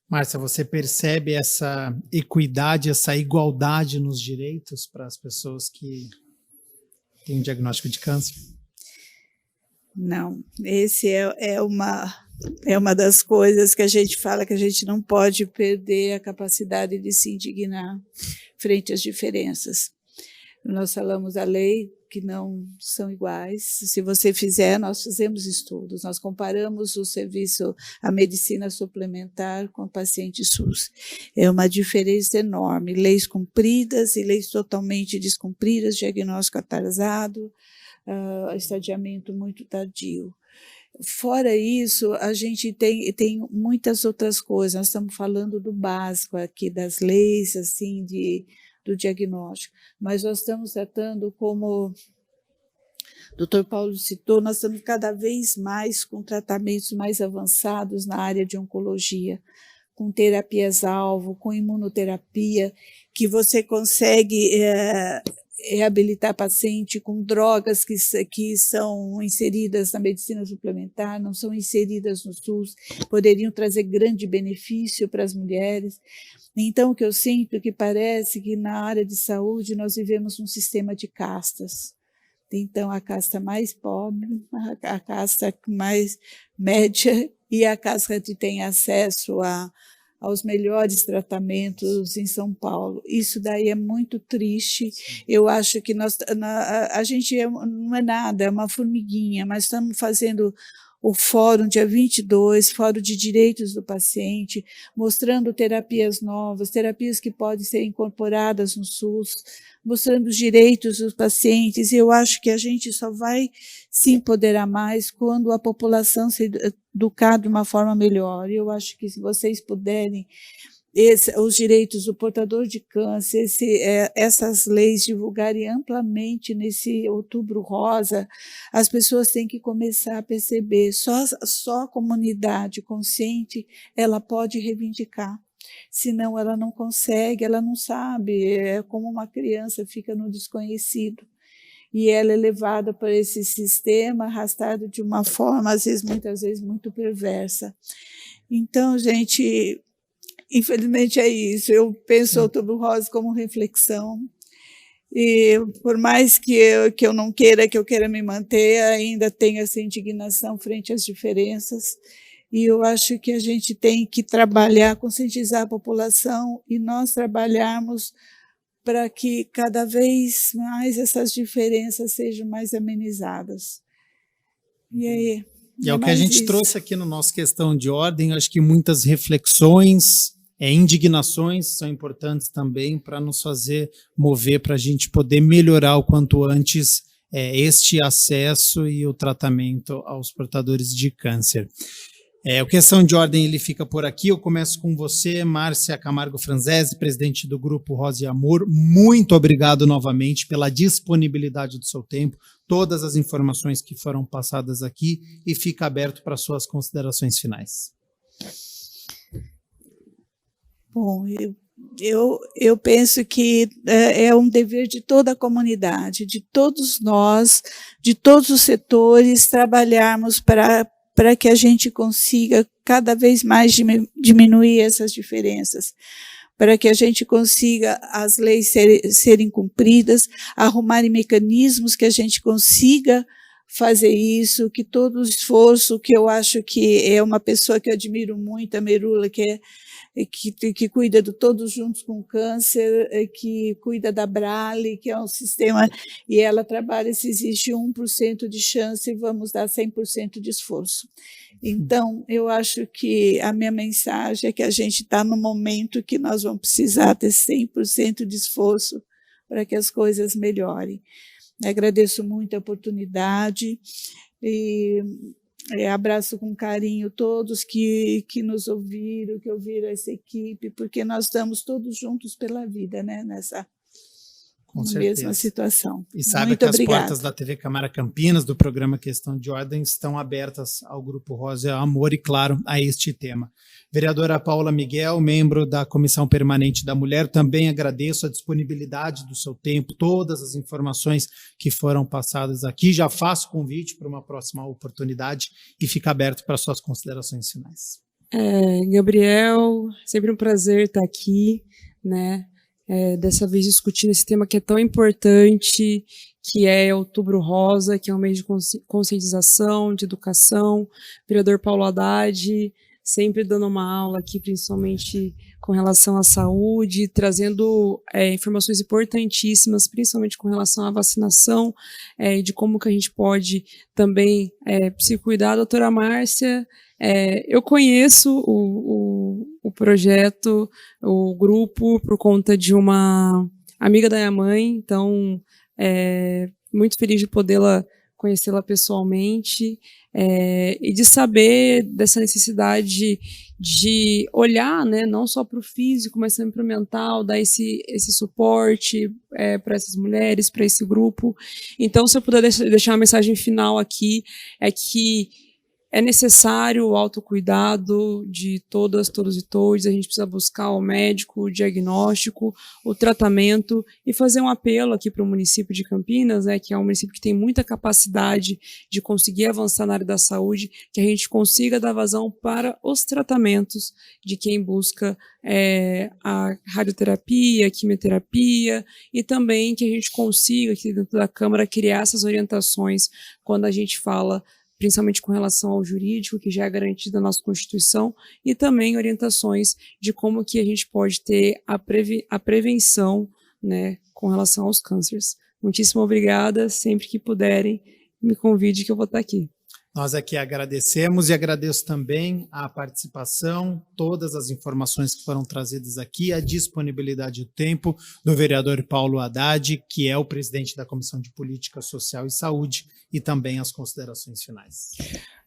Márcia, você percebe essa equidade, essa igualdade nos direitos para as pessoas que têm um diagnóstico de câncer? Não, esse é uma das coisas que a gente fala que a gente não pode perder a capacidade de se indignar frente às diferenças. Nós falamos da lei, que não são iguais. Se você fizer, nós fizemos estudos, nós comparamos o serviço, a medicina suplementar com o paciente SUS. É uma diferença enorme, leis cumpridas e leis totalmente descumpridas, diagnóstico atrasado, estadiamento muito tardio. Fora isso, a gente tem muitas outras coisas, nós estamos falando do básico aqui, das leis, assim, do diagnóstico, mas nós estamos tratando, como o Dr. Paulo citou, nós estamos cada vez mais com tratamentos mais avançados na área de oncologia, com terapias-alvo, com imunoterapia, que você consegue reabilitar paciente com drogas que são inseridas na medicina suplementar, não são inseridas no SUS, poderiam trazer grande benefício para as mulheres. Então, o que eu sinto é que parece que na área de saúde nós vivemos um sistema de castas. Então, a casta mais pobre, a casta mais média e a casta que tem acesso aos melhores tratamentos em São Paulo. Isso daí é muito triste. Eu acho que a gente não é nada, é uma formiguinha, mas estamos fazendo o fórum dia 22, Fórum de Direitos do Paciente, mostrando terapias novas, terapias que podem ser incorporadas no SUS, mostrando os direitos dos pacientes. E eu acho que a gente só vai se empoderar mais quando a população se educar de uma forma melhor. E eu acho que se vocês puderem, os direitos do portador de câncer, essas leis divulgarem amplamente nesse Outubro Rosa, as pessoas têm que começar a perceber, só a comunidade consciente ela pode reivindicar, senão ela não consegue, ela não sabe, é como uma criança fica no desconhecido. E ela é levada para esse sistema, arrastada de uma forma, muitas vezes, muito perversa. Então, gente, infelizmente é isso. Eu penso o Outubro Rosa como reflexão. E por mais que eu não queira, que eu queira me manter, ainda tenho essa indignação frente às diferenças. E eu acho que a gente tem que trabalhar, conscientizar a população e nós trabalharmos para que cada vez mais essas diferenças sejam mais amenizadas. E aí, é o que a gente trouxe aqui no nosso Questão de Ordem. Eu acho que muitas reflexões, indignações são importantes também para nos fazer mover, para a gente poder melhorar o quanto antes este acesso e o tratamento aos portadores de câncer. O Questão de Ordem ele fica por aqui. Eu começo com você, Márcia Camargo Franzese, presidente do Grupo Rosa e Amor. Muito obrigado novamente pela disponibilidade do seu tempo, todas as informações que foram passadas aqui, e fica aberto para suas considerações finais. Bom, eu penso que é um dever de toda a comunidade, de todos nós, de todos os setores, trabalharmos para que a gente consiga cada vez mais diminuir essas diferenças, para que a gente consiga as leis serem cumpridas, arrumarem mecanismos que a gente consiga fazer isso, que todo o esforço, que eu acho que é uma pessoa que eu admiro muito, a Merula, que cuida de Todos Juntos com Câncer, que cuida da Brale, que é um sistema, e ela trabalha se existe 1% de chance, vamos dar 100% de esforço. Então, eu acho que a minha mensagem é que a gente está no momento que nós vamos precisar ter 100% de esforço para que as coisas melhorem. Agradeço muito a oportunidade e abraço com carinho todos que nos ouviram, que ouviram essa equipe, porque nós estamos todos juntos pela vida, né, nessa mesma situação. E saiba que as portas da TV Câmara Campinas, do programa Questão de Ordem, estão abertas ao Grupo Rosa e Amor e, claro, a este tema. Vereadora Paula Miguel, membro da Comissão Permanente da Mulher, também agradeço a disponibilidade do seu tempo, todas as informações que foram passadas aqui. Já faço convite para uma próxima oportunidade e fica aberto para suas considerações finais. Gabriel, sempre um prazer estar aqui, né? Dessa vez discutindo esse tema que é tão importante, que é Outubro Rosa, que é um mês de conscientização, de educação. Vereador Paulo Haddad, sempre dando uma aula aqui, principalmente com relação à saúde, trazendo informações importantíssimas, principalmente com relação à vacinação, de como que a gente pode também se cuidar. Doutora Márcia, eu conheço o projeto, o grupo, por conta de uma amiga da minha mãe, então, muito feliz de podê-la conhecê-la pessoalmente, e de saber dessa necessidade de olhar, né, não só para o físico, mas também para o mental, dar esse suporte para essas mulheres, para esse grupo. Então, se eu puder deixar uma mensagem final aqui, é que é necessário o autocuidado de todas, todos e todos. A gente precisa buscar o médico, o diagnóstico, o tratamento e fazer um apelo aqui para o município de Campinas, né, que é um município que tem muita capacidade de conseguir avançar na área da saúde, que a gente consiga dar vazão para os tratamentos de quem busca a radioterapia, a quimioterapia, e também que a gente consiga, aqui dentro da Câmara, criar essas orientações quando a gente fala principalmente com relação ao jurídico, que já é garantido na nossa Constituição, e também orientações de como que a gente pode ter a prevenção, né, com relação aos cânceres. Muitíssimo obrigada, sempre que puderem, me convide que eu vou estar aqui. Nós aqui agradecemos e agradeço também a participação, todas as informações que foram trazidas aqui, a disponibilidade do tempo do vereador Paulo Haddad, que é o presidente da Comissão de Política Social e Saúde, e também as considerações finais.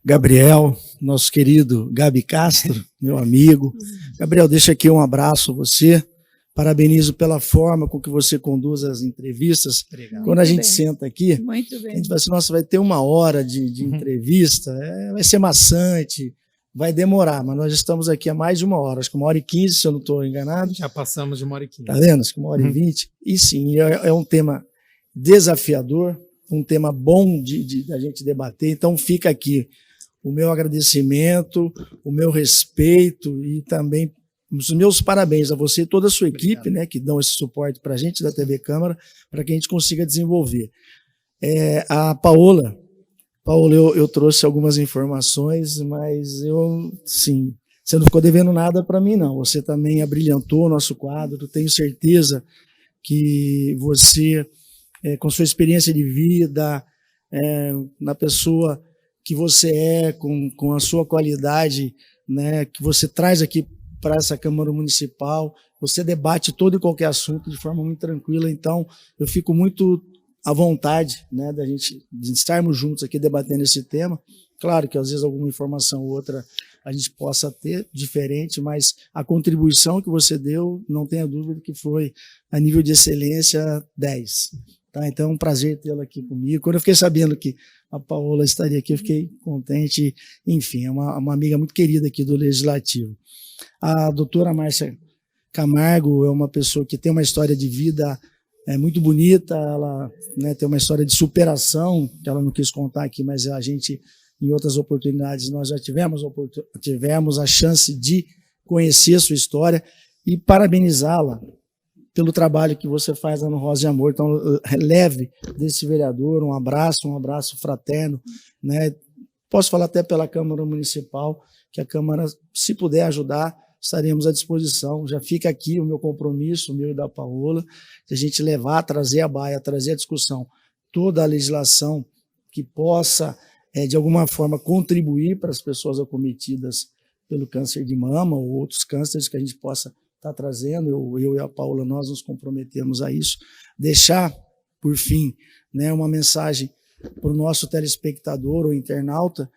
Gabriel, nosso querido Gabi Castro, meu amigo. Gabriel, deixa aqui um abraço a você. Parabenizo pela forma com que você conduz as entrevistas. Obrigado. Quando a gente senta aqui, Muito bem. a gente vai assim, nossa, vai ter 1 hora de entrevista, vai ser maçante, vai demorar, mas nós estamos aqui há mais de 1 hora, acho que 1h15, se eu não estou enganado. Já passamos de 1h15. Tá vendo? Acho que 1h20. E sim, é um tema desafiador, um tema bom de a gente debater, então fica aqui o meu agradecimento, o meu respeito e também os meus parabéns a você e toda a sua equipe, né, que dão esse suporte para a gente da TV Câmara, para que a gente consiga desenvolver. A Paola, eu trouxe algumas informações, mas sim, você não ficou devendo nada para mim, não. Você também abrilhantou o nosso quadro, tenho certeza que você, com sua experiência de vida, na pessoa que você com a sua qualidade, né, que você traz aqui para essa Câmara Municipal, você debate todo e qualquer assunto de forma muito tranquila, então eu fico muito à vontade, né, de estarmos juntos aqui debatendo esse tema. Claro que às vezes alguma informação ou outra a gente possa ter diferente, mas a contribuição que você deu, não tenha dúvida que foi a nível de excelência 10. Tá? Então é um prazer tê-la aqui comigo. Quando eu fiquei sabendo que a Paola estaria aqui, eu fiquei contente. Enfim, é uma amiga muito querida aqui do Legislativo. A doutora Márcia Camargo é uma pessoa que tem uma história de vida muito bonita, ela, né, tem uma história de superação, que ela não quis contar aqui, mas a gente, em outras oportunidades, nós já tivemos a chance de conhecer a sua história e parabenizá-la pelo trabalho que você faz lá no Rosa de Amor. Então, leve desse vereador um abraço fraterno, né? Posso falar até pela Câmara Municipal, que a Câmara, se puder ajudar, estaremos à disposição. Já fica aqui o meu compromisso, o meu e da Paola, de a gente levar, trazer a baia, trazer a discussão, toda a legislação que possa, de alguma forma, contribuir para as pessoas acometidas pelo câncer de mama ou outros cânceres que a gente possa estar trazendo. Eu e a Paola, nós nos comprometemos a isso. Deixar, por fim, né, uma mensagem para o nosso telespectador ou internauta,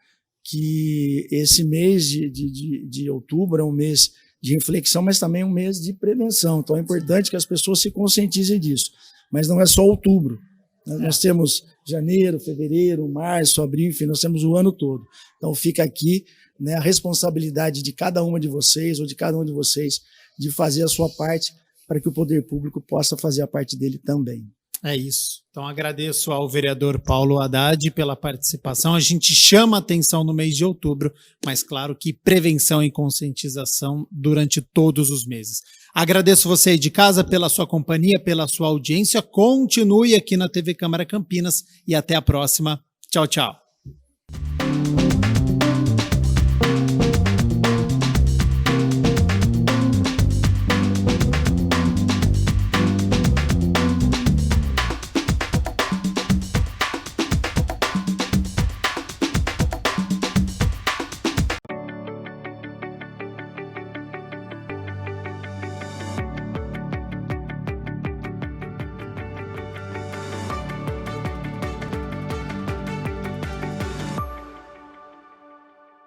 que esse mês de outubro é um mês de reflexão, mas também um mês de prevenção. Então é importante que as pessoas se conscientizem disso. Mas não é só outubro. Nós temos janeiro, fevereiro, março, abril, enfim, nós temos o ano todo. Então fica aqui, né, a responsabilidade de cada uma de vocês ou de cada um de vocês de fazer a sua parte para que o poder público possa fazer a parte dele também. É isso. Então agradeço ao vereador Paulo Haddad pela participação. A gente chama atenção no mês de outubro, mas claro que prevenção e conscientização durante todos os meses. Agradeço você aí de casa pela sua companhia, pela sua audiência. Continue aqui na TV Câmara Campinas e até a próxima. Tchau, tchau.